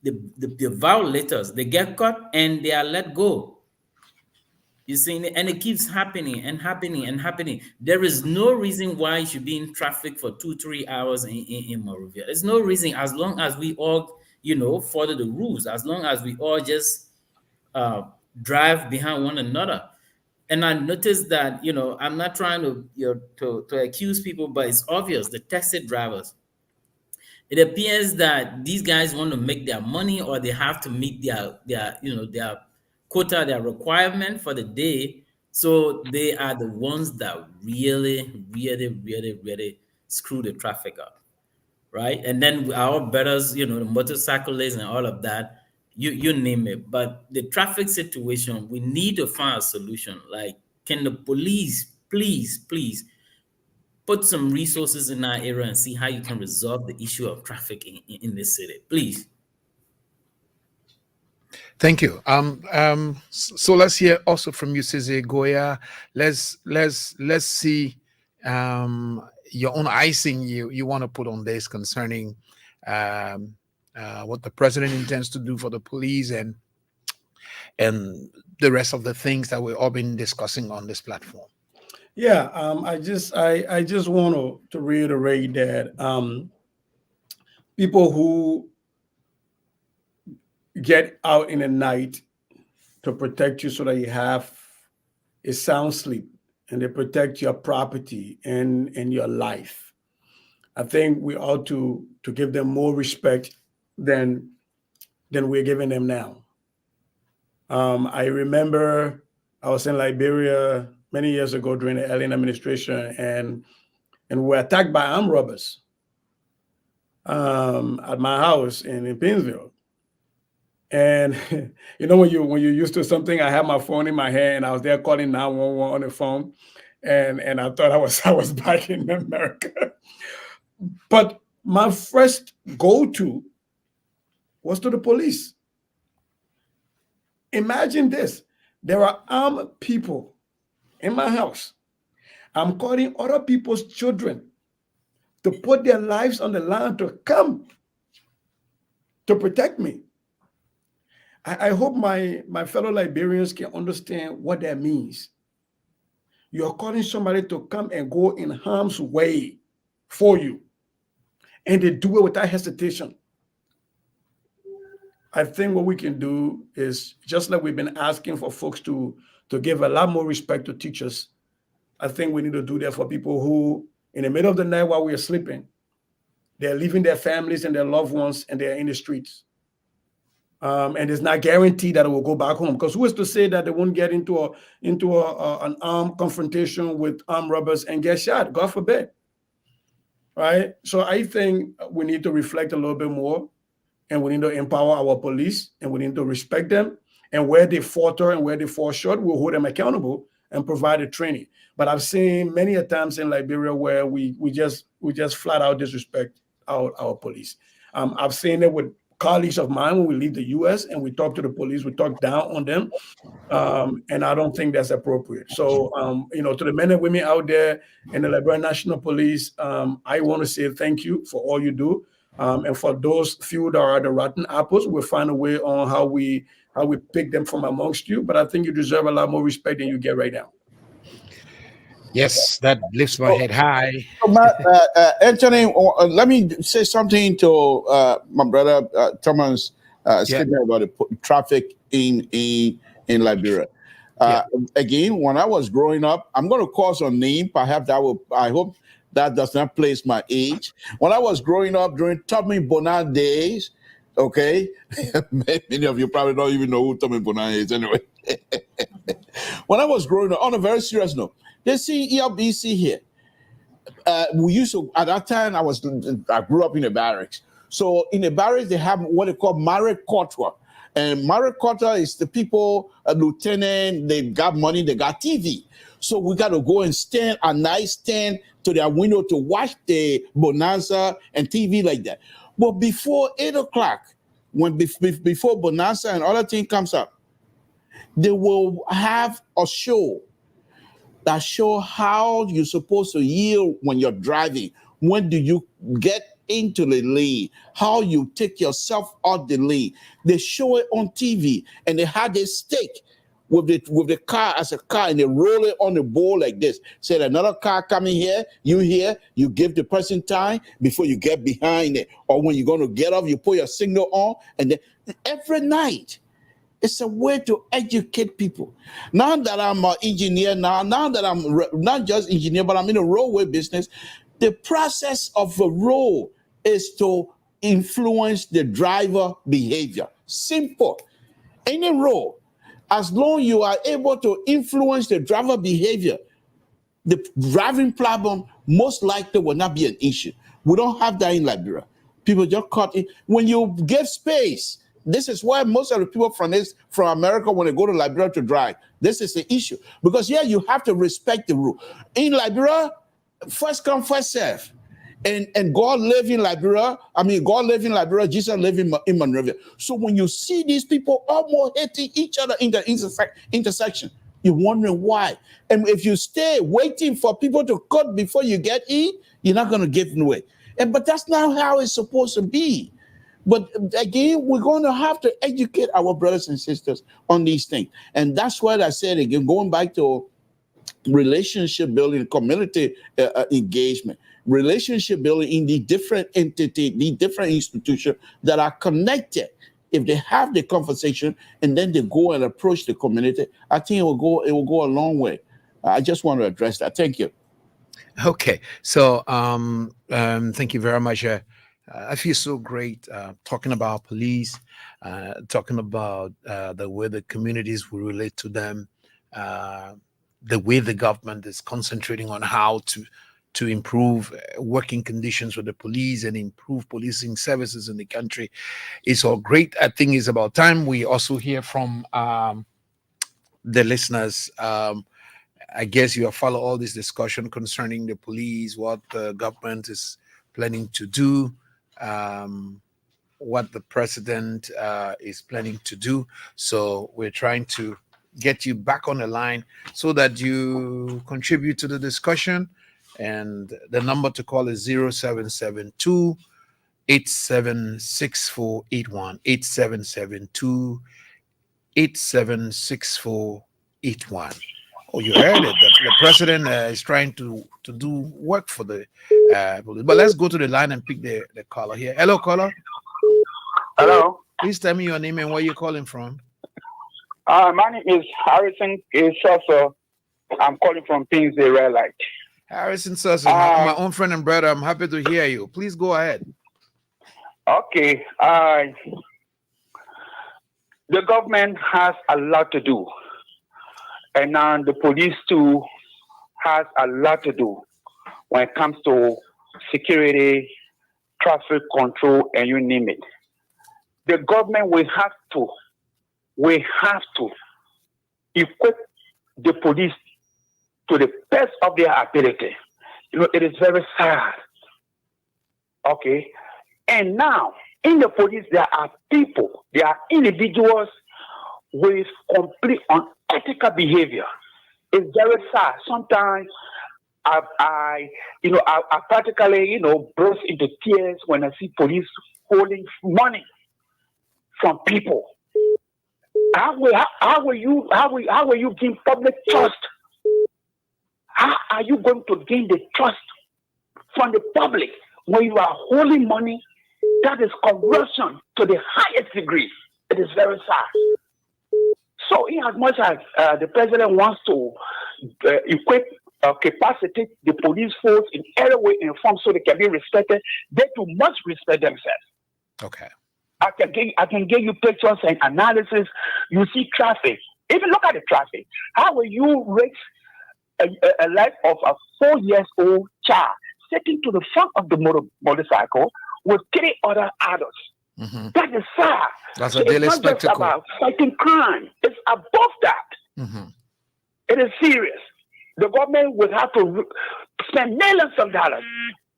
the violators, they get caught and they are let go. You see, and it keeps happening and happening and happening. There is no reason why you should be in traffic for 2-3 hours in Monrovia. There's no reason, as long as we all, follow the rules, as long as we all just drive behind one another. And I noticed that, I'm not trying to accuse people, but it's obvious, the taxi drivers, it appears that these guys want to make their money, or they have to meet their quota, their requirement for the day. So they are the ones that really, really, really, really screw the traffic up, right? And then our brothers, the motorcyclists and all of that, you name it. But the traffic situation, we need to find a solution. Like, can the police please put some resources in our area and see how you can resolve the issue of traffic in this city, please? Thank you. So let's hear also from you, Cisse Goya. Let's see your own icing you want to put on this concerning what the president intends to do for the police and the rest of the things that we've all been discussing on this platform. Yeah, I just want to reiterate that people who get out in the night to protect you so that you have a sound sleep and they protect your property and your life. I think we ought to give them more respect than we're giving them now. I remember I was in Liberia many years ago during the alien administration, and we were attacked by armed robbers at my house in Painesville. And you know, when you're used to something, I had my phone in my hand. I was there calling 911 on the phone, and I thought I was back in America. But my first go-to was to the police. Imagine this: there are armed people in my house. I'm calling other people's children to put their lives on the line to come to protect me. I hope my fellow Liberians can understand what that means. You're calling somebody to come and go in harm's way for you, and they do it without hesitation. I think what we can do is, just like we've been asking for folks to give a lot more respect to teachers, I think we need to do that for people who, in the middle of the night while we're sleeping, they're leaving their families and their loved ones and they're in the streets. And it's not guaranteed that it will go back home, because who is to say that they won't get into an armed confrontation with armed robbers and get shot? God forbid. Right? So I think we need to reflect a little bit more, and we need to empower our police, and we need to respect them. And where they falter and where they fall short, we'll hold them accountable and provide the training. But I've seen many a times in Liberia where we just flat out disrespect our police. I've seen it with colleagues of mine when we leave the U.S. and we talk to the police, we talk down on them, and I don't think that's appropriate. So, to the men and women out there in the Liberia National Police, I want to say thank you for all you do, and for those few that are the rotten apples, we'll find a way on how we pick them from amongst you. But I think you deserve a lot more respect than you get right now. Yes, that lifts my head high. Anthony, let me say something to my brother Thomas' statement about the traffic in Liberia. Again, when I was growing up, I'm going to call some name. Perhaps I hope that does not place my age. When I was growing up during Tommy Bonan days, okay, many of you probably don't even know who Tommy Bonan is anyway. When I was growing up, on a very serious note, they see ELBC here. We used to, at that time, I grew up in the barracks. So in the barracks, they have what they call Marek Kotwa. And Marek Kotwa is the people, a lieutenant, they got money, they got TV. So we got to go and stand a nice stand to their window to watch the Bonanza and TV like that. But before 8 o'clock, before Bonanza and other thing comes up, they will have a show that show how you're supposed to yield when you're driving. When do you get into the lane? How you take yourself out the lane. They show it on TV, and they had a stick with the car as a car, and they roll it on the board like this. Said another car coming here, you give the person time before you get behind it. Or when you're going to get off, you put your signal on, and then every night. It's a way to educate people. Now that I'm an engineer, now that I'm not just engineer, but I'm in the roadway business, the process of a road is to influence the driver behavior. Simple. Any road, as long as you are able to influence the driver behavior, the driving problem most likely will not be an issue. We don't have that in Liberia. People just caught in. When you give space, this is why most of the people from America, when they go to Liberia to drive, this is the issue. Because you have to respect the rule. In Liberia, first come, first serve. And God live in Liberia. I mean, God live in Liberia, Jesus live in Monrovia. So when you see these people almost hitting each other in the intersection, you're wondering why. And if you stay waiting for people to cut before you get in, you're not going to give away. But that's not how it's supposed to be. But again, we're going to have to educate our brothers and sisters on these things. And that's what I said again, going back to relationship building, community engagement, relationship building in the different entity, the different institutions that are connected. If they have the conversation and then they go and approach the community, I think it will go a long way. I just want to address that. Thank you. Okay, so thank you very much. I feel so great talking about police, talking about the way the communities will relate to them, the way the government is concentrating on how to improve working conditions with the police and improve policing services in the country. It's all great. I think it's about time we also hear from the listeners. I guess you have followed all this discussion concerning the police, what the government is planning to do, what the president is planning to do. So we're trying to get you back on the line so that you contribute to the discussion. And the number to call is 0772 876481, 8772 876481. Oh, you heard it. The president is trying to do work for the police. But let's go to the line and pick the caller here. Hello, caller. Hello. Please tell me your name and where you're calling from. My name is Harrison Sosa. I'm calling from Pinsay Red Light. Harrison Sosa, my own friend and brother. I'm happy to hear you. Please go ahead. Okay. The government has a lot to do. And now the police too has a lot to do when it comes to security, traffic control, and you name it. The government will have to equip the police to the best of their ability. You know, it is very sad. Okay. And now in the police, there are people, there are individuals with complete unethical behavior. It's very sad. Sometimes I practically, burst into tears when I see police holding money from people. How will you gain public trust? How are you going to gain the trust from the public when you are holding money? That is corruption to the highest degree. It is very sad. So, in as much as the president wants to equip, capacitate the police force in every way and form so they can be respected, they too must respect themselves. Okay. I can give you pictures and analysis. You see traffic. Even look at the traffic. How will you raise a life of a 4-year-old child sitting to the front of the motorcycle with 3 other adults? Mm-hmm. That is sad. That's a daily spectacle. It's not just about fighting crime. It's above that. Mm-hmm. It is serious. The government will have to spend millions of dollars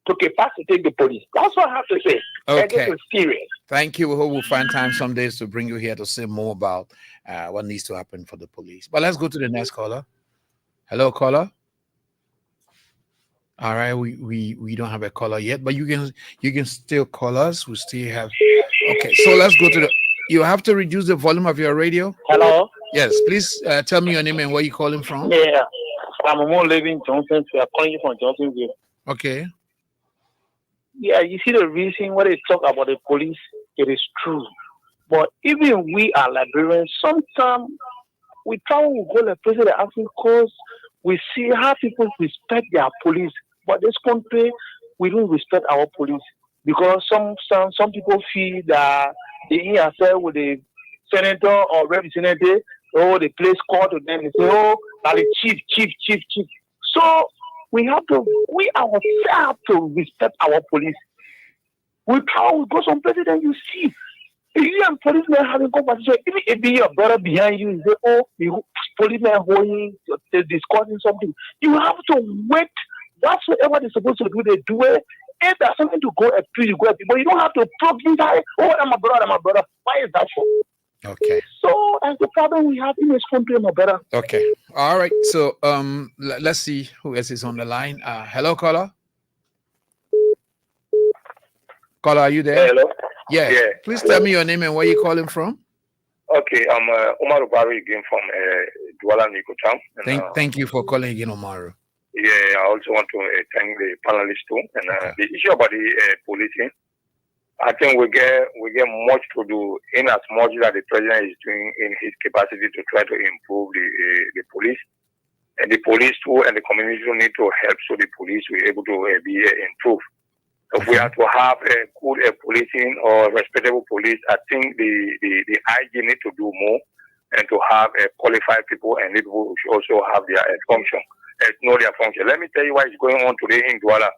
to capacitate the police. That's what I have to say. Okay. And this is serious. Thank you. We hope we'll find time some days to bring you here to say more about what needs to happen for the police. But let's go to the next caller. Hello, caller. All right, we don't have a caller yet, but you can still call us. We still have. Okay, so let's go to the. You have to reduce the volume of your radio. Hello. Yes, please tell me your name and where you're calling from. Yeah, I'm more living Johnson. We are calling you from Johnsonville. Okay. Yeah, you see the reason why they talk about the police. It is true, but even we are Liberians. Sometimes we try to go to the African coast. We see how people respect their police. But this country, we don't respect our police because some people feel that they interfere with the senator or representative, or they place call to them and say, "Oh, now the chief." So we ourselves have to respect our police. We try to go some places and you see, if you and policemen having conversation, even if your brother behind you, you say, "Oh, the policemen holding, they're discussing something," you have to wait. Whatsoever they're supposed to do, they do it, if there's something to go appeal, you go appeal. But you don't have to plug inside. Oh, I'm a brother, I'm a brother. Why is that for? Okay. So that's the problem we have in this country, my brother. Okay. All right. So let's see who else is on the line. Hello, caller. Caller, are you there? Hello. Yeah. Yeah. Please tell me your name and where you're calling from. Okay, I'm Omar Ubari again from Douala Nikotam. Thank you for calling again, Omaru. Yeah, I also want to thank the panelists too. And the issue about the policing, I think we get much to do in as much that the president is doing in his capacity to try to improve the police. And the police too and the community need to help so the police will be able to be improved. If we are to have a good policing or respectable police, I think the IG need to do more and to have qualified people and people should also have their function, know their function. Let me tell you what is going on today in Douala.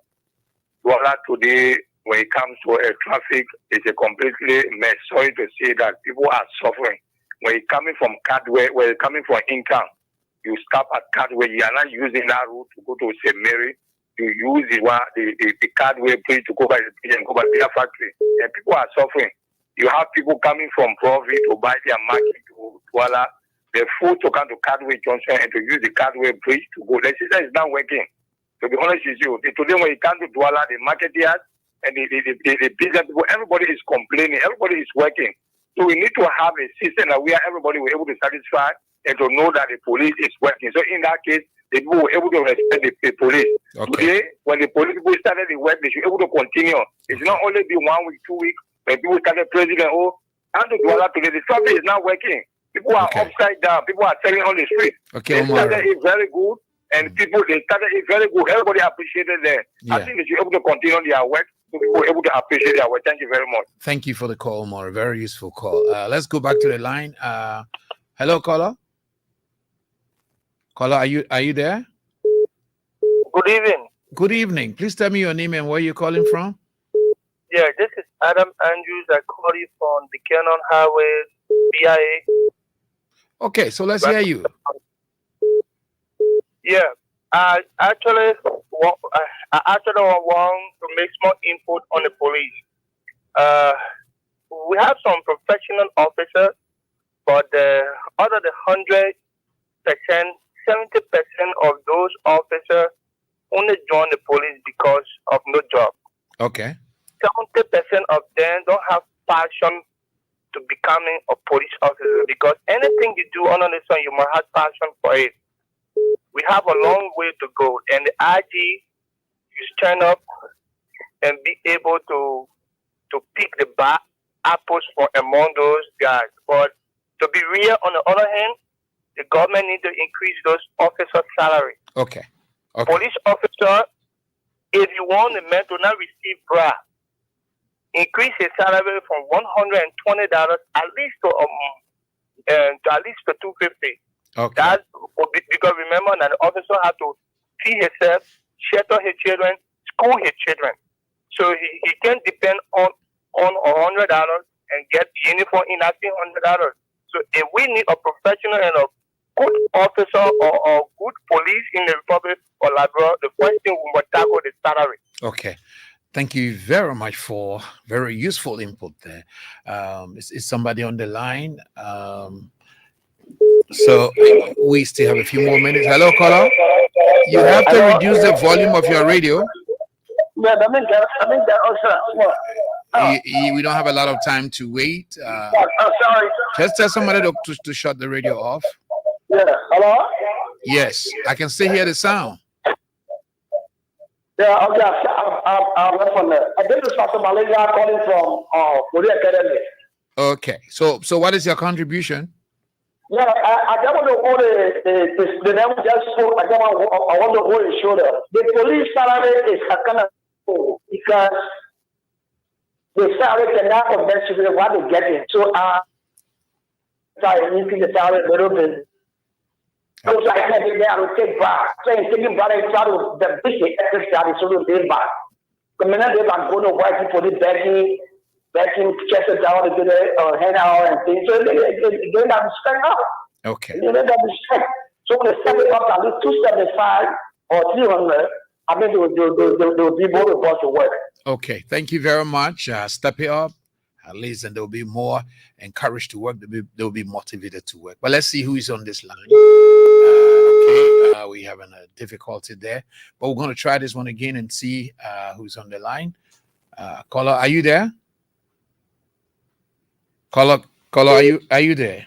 Douala today, when it comes to traffic, it's a completely mess. Sorry to say that people are suffering. When you're coming from Cadway, when you're coming from Incan, you stop at Cadway, you are not using that route to go to St. Mary. You use the Cadway bridge to go by the bridge and go by the factory. And people are suffering. You have people coming from Provi to buy their market to Douala, the food to come to Cadway Junction and to use the Cadway bridge to go. The system is not working. To be honest with you, today when you come to Douala, the market yard and the business people, everybody is complaining. Everybody is working. So we need to have a system that where everybody will be able to satisfy and to know that the police is working. So in that case, the people were able to respect the police. Okay. Today, when the police people started the work, they should be able to continue. It should not only be 1 week, 2 weeks, when people started praising them, oh, and to Douala today, the traffic is not working. People are upside down. People are selling on the street. Okay, they started it very good, and people, they started it very good. Everybody appreciated them. Yeah. I think they should be able to continue their work. So people were able to appreciate their work. Thank you very much. Thank you for the call, Omar. Very useful call. Let's go back to the line. Hello, caller. Caller, are you there? Good evening. Good evening. Please tell me your name and where you're calling from. Yeah, this is Adam Andrews. I call you from the Cannon Highway, BIA. Okay, so let's hear you. Yeah, I actually want to make small input on the police. We have some professional officers, but other than 100%, 70% of those officers only join the police because of no job. Okay. 70% of them don't have passion to becoming a police officer, because anything you do under the sun, you must have passion for it. We have a long way to go, and the IG you stand up and be able to pick the apples from among those guys. But to be real, on the other hand, the government needs to increase those officers' salary. Okay. Police officer, if you want the man to not receive bribe, increase his salary from $120 at least to $250. Okay. That's because remember that the officer had to feed himself, shelter his children, school his children. So he can't depend on $100 and get uniform in that $100. So if we need a professional and a good officer or good police in the Republic of Liberia, the first thing we must tackle is salary. Okay. Thank you very much for very useful input there. Is somebody on the line? So we still have a few more minutes. Hello, caller. You have to reduce the volume of your radio. Yeah, We don't have a lot of time to wait. I'm sorry. Just tell somebody to shut the radio off. Yeah, hello? Yes, I can still hear the sound. Yeah, okay, I'm from there. This is Pastor Malaysia calling from Korea Academy. Okay, so what is your contribution? Yeah, I don't want to hold the name just spoke. I want to hold his shoulder. The police salary is a kind of because the salary cannot compensate with what they get in. So try to increase the salary a little bit. So I can't be there to take back. So I'm taking back and try to the big extra salary so to take back. The minute they are going to white people, they begging chest down to get a hand out and things. So they don't have to spend up. Okay. They don't have to spend. So when they set it up at least 275 or 300, I think they will be more report to work. Okay, thank you very much. Step it up, at least, and they'll be more encouraged to work. They'll be motivated to work. But let's see who is on this line. Okay, we having a difficulty there, but we're going to try this one again and see who's on the line. Caller, are you there? Caller, are you there?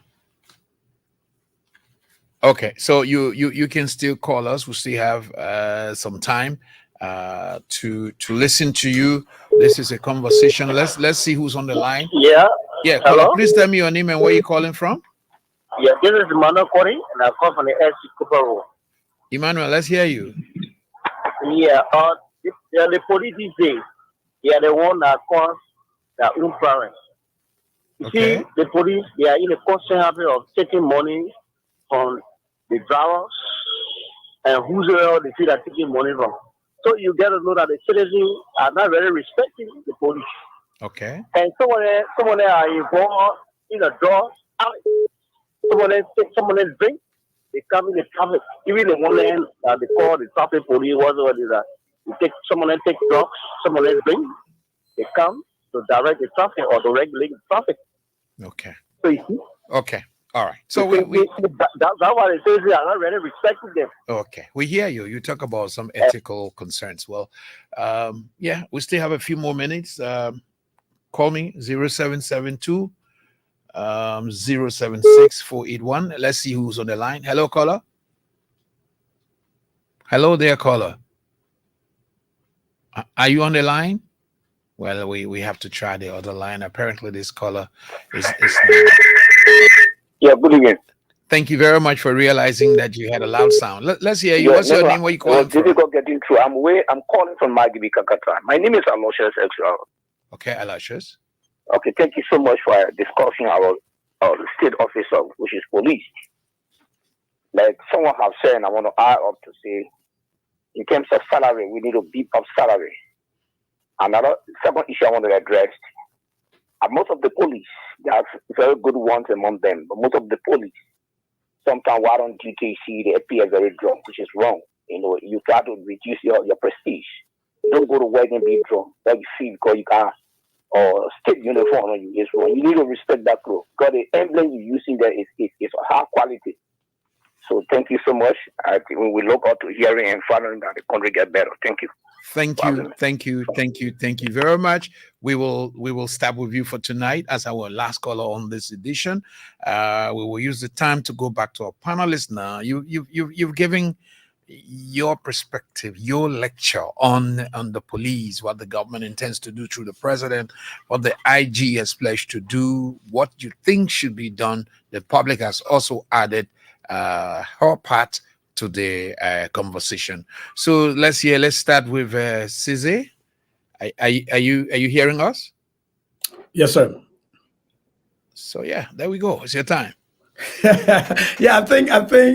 Okay, so you can still call us. We still have some time to listen to you. This is a conversation. Let's see who's on the line. Yeah. Yeah, caller, Hello? please tell me your name and where you're calling from. Yeah, this is Emmanuel Corey, and I come from the SC Cooper Road. Emmanuel, let's hear you. Yeah, the police these days, they are the one that cause their own parents. You Okay. see, the police, they are in a constant habit of taking money from the drivers and whosoever they feel are taking money from. So you got to know that the citizens are not very respecting the police. Okay. And someone are involved in a drug. Someone else drink. They come in the traffic. Even the one that they call the traffic police, whatever it is that someone else take drugs, someone else drink. They come to direct the traffic or to regulate the traffic. Okay. So you see. Okay. All right. So that's why they say they are not really respecting them. Okay, we hear you. You talk about some ethical concerns. Well, yeah, we still have a few more minutes. Call me 0772 076 481. Let's see who's on the line. Hello, caller. Hello there, caller. Are you on the line? Well, we have to try the other line. Apparently, this caller is Yeah, good evening. Thank you very much for realizing that you had a loud sound. Let's hear you. What's your name? Where you calling from? Difficult getting through. I'm calling from Magibi Kakatra. My name is Aloysius XR. Okay, Aloysius. Okay, thank you so much for discussing our state officer, which is police. Like someone has said, and I want to add up to say, in terms of salary, we need to beef up salary. Another second issue I want to address. Most of the police, there are very good ones among them, but most of the police, sometimes while on duty, they appear very drunk, which is wrong. You know, you try to reduce your prestige. You don't go to work and be drunk. What you feel because you can or state uniform on you is wrong. You need to respect that clothes. Because the emblem you're using there is high quality. So thank you so much. I think we look out to hearing and following that the country get better. Thank you. Thank you very much. We will start with you for tonight as our last caller on this edition. We will use the time to go back to our panelists now. You've given your perspective, your lecture on the police, what the government intends to do through the president, what the IG has pledged to do, what you think should be done. The public has also added her part to the conversation. So let's start with Cizé. Are you hearing us? Yes, sir. So yeah, there we go. It's your time. Yeah, I think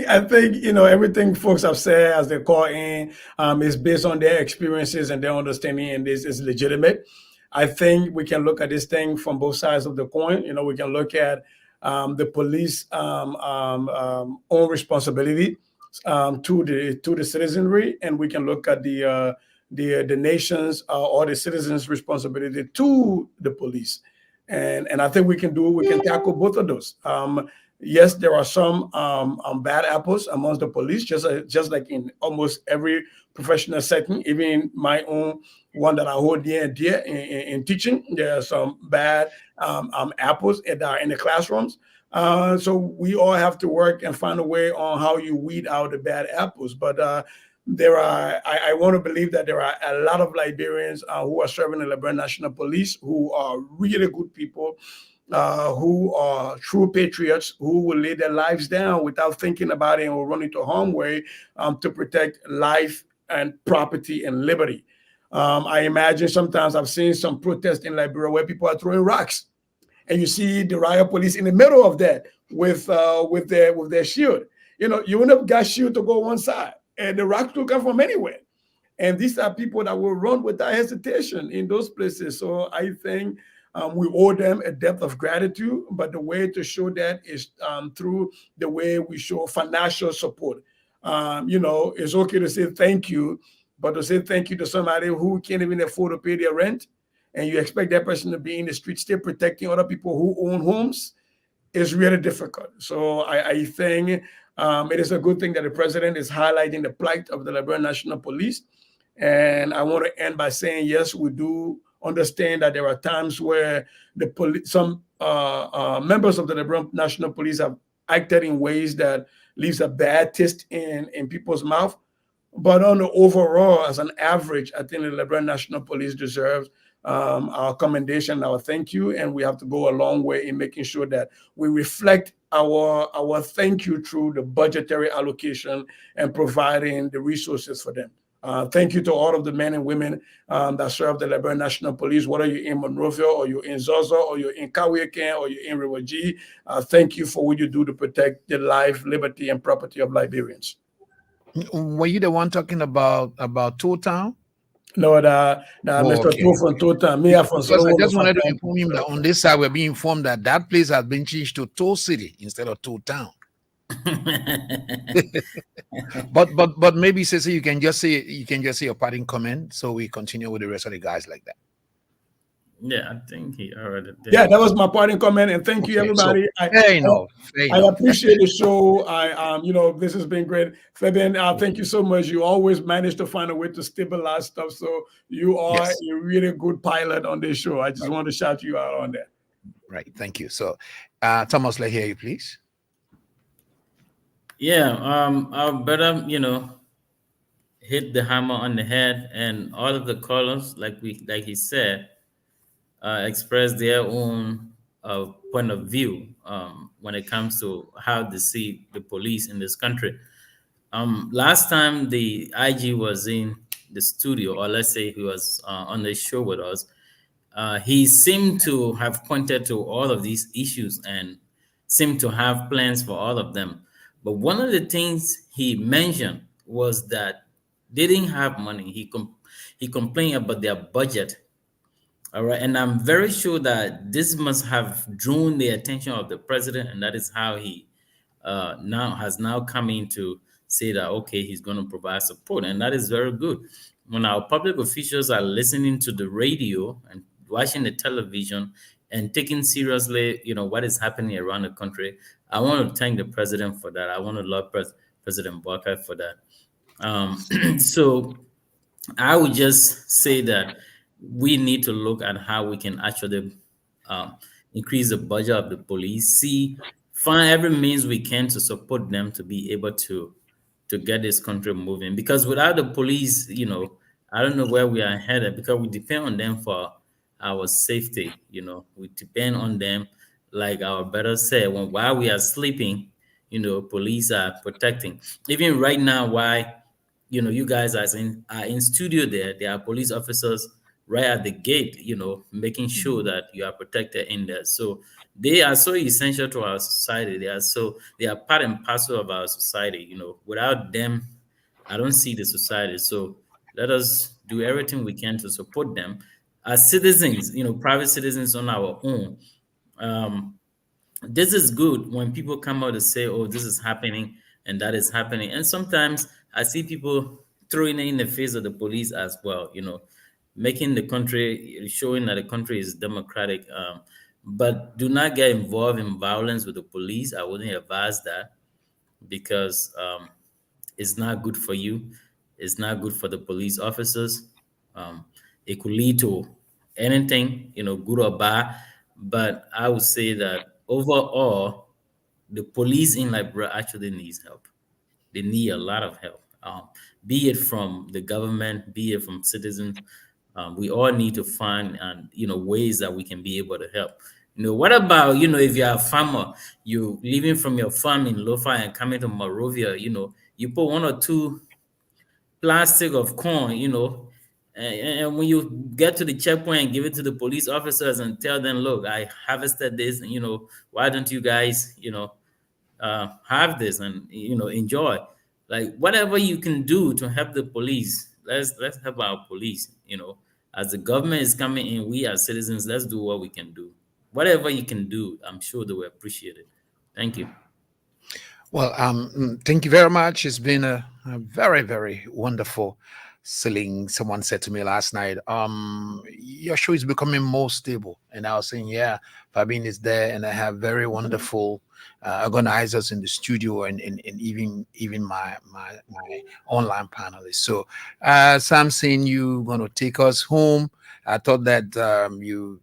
everything folks have said as they call in is based on their experiences and their understanding, and this is legitimate. I think we can look at this thing from both sides of the coin. We can look at the police own responsibility to the citizenry, and we can look at the nation's or the citizens' responsibility to the police. And I think we can tackle both of those. Yes, there are some bad apples amongst the police, just like in almost every professional setting, even my own one that I hold dear and dear in teaching. There are some bad apples that are in the classrooms. So we all have to work and find a way on how you weed out the bad apples. But I want to believe that there are a lot of Liberians who are serving the Liberian National Police who are really good people, who are true patriots, who will lay their lives down without thinking about it and will run into harm's way to protect life and property and liberty. I imagine sometimes I've seen some protests in Liberia where people are throwing rocks, and you see the riot police in the middle of that with their shield. You wouldn't have got shield to go one side, and the rocks will come from anywhere. And these are people that will run without hesitation in those places. So I think we owe them a depth of gratitude, but the way to show that is through the way we show financial support. It's okay to say thank you, But to say thank you to somebody who can't even afford to pay their rent, and you expect that person to be in the street still protecting other people who own homes, is really difficult. So I think it is a good thing that the president is highlighting the plight of the Liberian National Police. And I want to end by saying, yes, we do understand that there are times where some members of the Liberian National Police have acted in ways that leaves a bad taste in people's mouth. But on the overall, as an average, I think the Liberian National Police deserves our commendation, our thank you, and we have to go a long way in making sure that we reflect our thank you through the budgetary allocation and providing the resources for them. Thank you to all of the men and women that serve the Liberian National Police, whether you're in Monrovia or you're in Zozo or you're in Kawiakan or you're in River G. Thank you for what you do to protect the life, liberty, and property of Liberians. Were you the one talking about Toll Town? No, Mr. Okay. Toll from Toll Town. Me, Because I just wanted to inform him that on this side we're being informed that that place has been changed to Toll City instead of Toll Town. but maybe Ceci, you can just say your parting comment so we continue with the rest of the guys like that. Yeah, I think he already did. Yeah, that was my parting comment, and thank you, everybody. So, I appreciate the show. This has been great. Fabian, thank you so much. You always manage to find a way to stabilize stuff, so you are a really good pilot on this show. I just want to shout you out on that. Right, thank you. So, Thomas, let's hear you, please. Yeah, our brother, hit the hammer on the head, and all of the callers, like he said, express their own point of view when it comes to how they see the police in this country. Last time the IG was in the studio, or let's say he was on the show with us, he seemed to have pointed to all of these issues and seemed to have plans for all of them. But one of the things he mentioned was that they didn't have money. He complained about their budget. All right. And I'm very sure that this must have drawn the attention of the president. And that is how he has come in to say that, okay, he's going to provide support. And that is very good. When our public officials are listening to the radio and watching the television and taking seriously, what is happening around the country, I want to thank the president for that. I want to love President Boakai for that. So I would just say that we need to look at how we can actually increase the budget of the police, find every means we can to support them to be able to get this country moving. Because without the police, I don't know where we are headed, because we depend on them for our safety. We depend on them, like our brother said, while we are sleeping, police are protecting. Even right now, why you guys are in studio there are police officers right at the gate, making sure that you are protected in there. So they are so essential to our society. They are part and parcel of our society. Without them, I don't see the society. So let us do everything we can to support them as citizens, private citizens on our own. This is good when people come out to say, oh, this is happening and that is happening. And sometimes I see people throwing it in the face of the police as well, making the country, showing that the country is democratic. But do not get involved in violence with the police. I wouldn't advise that, because it's not good for you. It's not good for the police officers. It could lead to anything, good or bad. But I would say that overall, the police in Liberia actually needs help. They need a lot of help, be it from the government, be it from citizens. We all need to find ways that we can be able to help. What about if you're a farmer, you leaving from your farm in Lofa and coming to Monrovia, you put 1 or 2 plastic of corn, and when you get to the checkpoint and give it to the police officers and tell them, look, I harvested this, and why don't you guys have this and enjoy, like whatever you can do to help the police. Let's help our police. As the government is coming in, we as citizens, let's do what we can do. Whatever you can do, I'm sure they will appreciate it. Thank you. Well, thank you very much. It's been a very, very wonderful selling. Someone said to me last night, your show is becoming more stable. And I was saying, yeah, Fabian is there, and I have very wonderful organizers in the studio, and even my online panelists. So Samson, you gonna take us home. I thought that you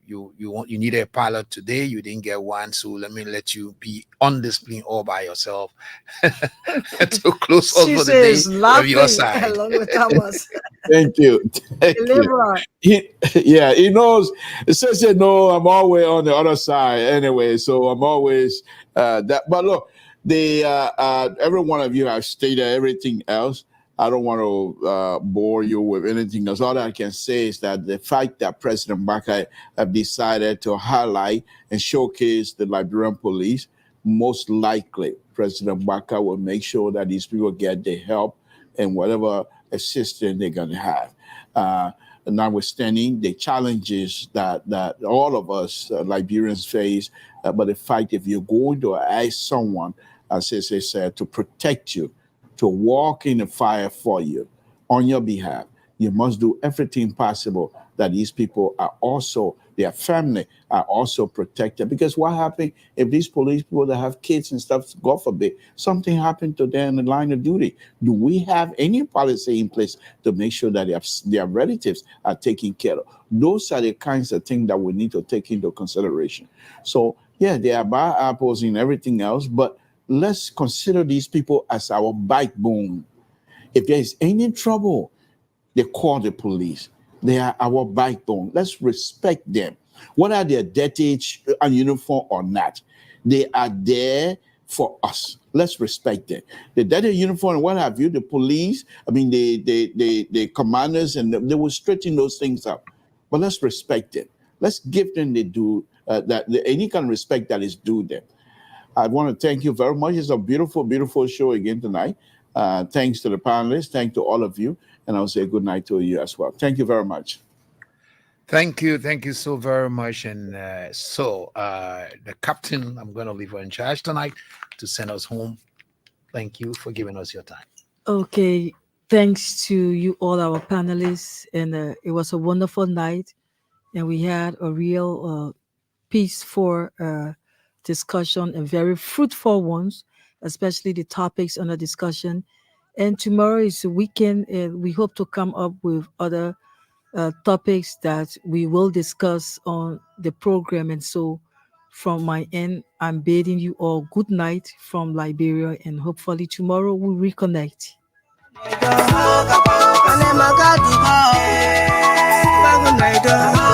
needed a pilot today. You didn't get one, so let you be on this plane all by yourself to close off for the day is from your laughing side. along with Thomas. Thank you. Thank you. Liberia. He knows. It says, no, I'm always on the other side anyway. So I'm always that. But look, every one of you have stated everything else. I don't want to bore you with anything else. All I can say is that the fact that President Baka have decided to highlight and showcase the Liberian police, most likely President Baka will make sure that these people get the help and whatever assistance they're going to have. Notwithstanding the challenges that all of us Liberians face, but the fact if you're going to ask someone, as I said, to protect you, to walk in the fire for you, on your behalf, you must do everything possible that these people are also, their family are also protected. Because what happens if these police people that have kids and stuff, God forbid, something happened to them in the line of duty? Do we have any policy in place to make sure that their relatives are taken care of? Those are the kinds of things that we need to take into consideration. So, yeah, they are bad apples and everything else, but let's consider these people as our backbone. If there is any trouble, they call the police. They are our backbone. Let's respect them. Whether they're dirty and uniform or not, they are there for us. Let's respect them. The dirty uniform and what have you, the police, the commanders, and they will straighten those things up. But let's respect them. Let's give them the due, any kind of respect that is due them. I want to thank you very much. It's a beautiful, beautiful show again tonight. Thanks to the panelists. Thanks to all of you. And I'll say good night to you as well. Thank you very much. Thank you so very much. And the captain, I'm going to leave her in charge tonight to send us home. Thank you for giving us your time. Okay, thanks to you all, our panelists, and it was a wonderful night, and we had a real peaceful discussion and very fruitful ones, especially the topics under discussion. And tomorrow is the weekend, and we hope to come up with other topics that we will discuss on the program. And so, from my end, I'm bidding you all good night from Liberia, and hopefully tomorrow we'll reconnect. Magadu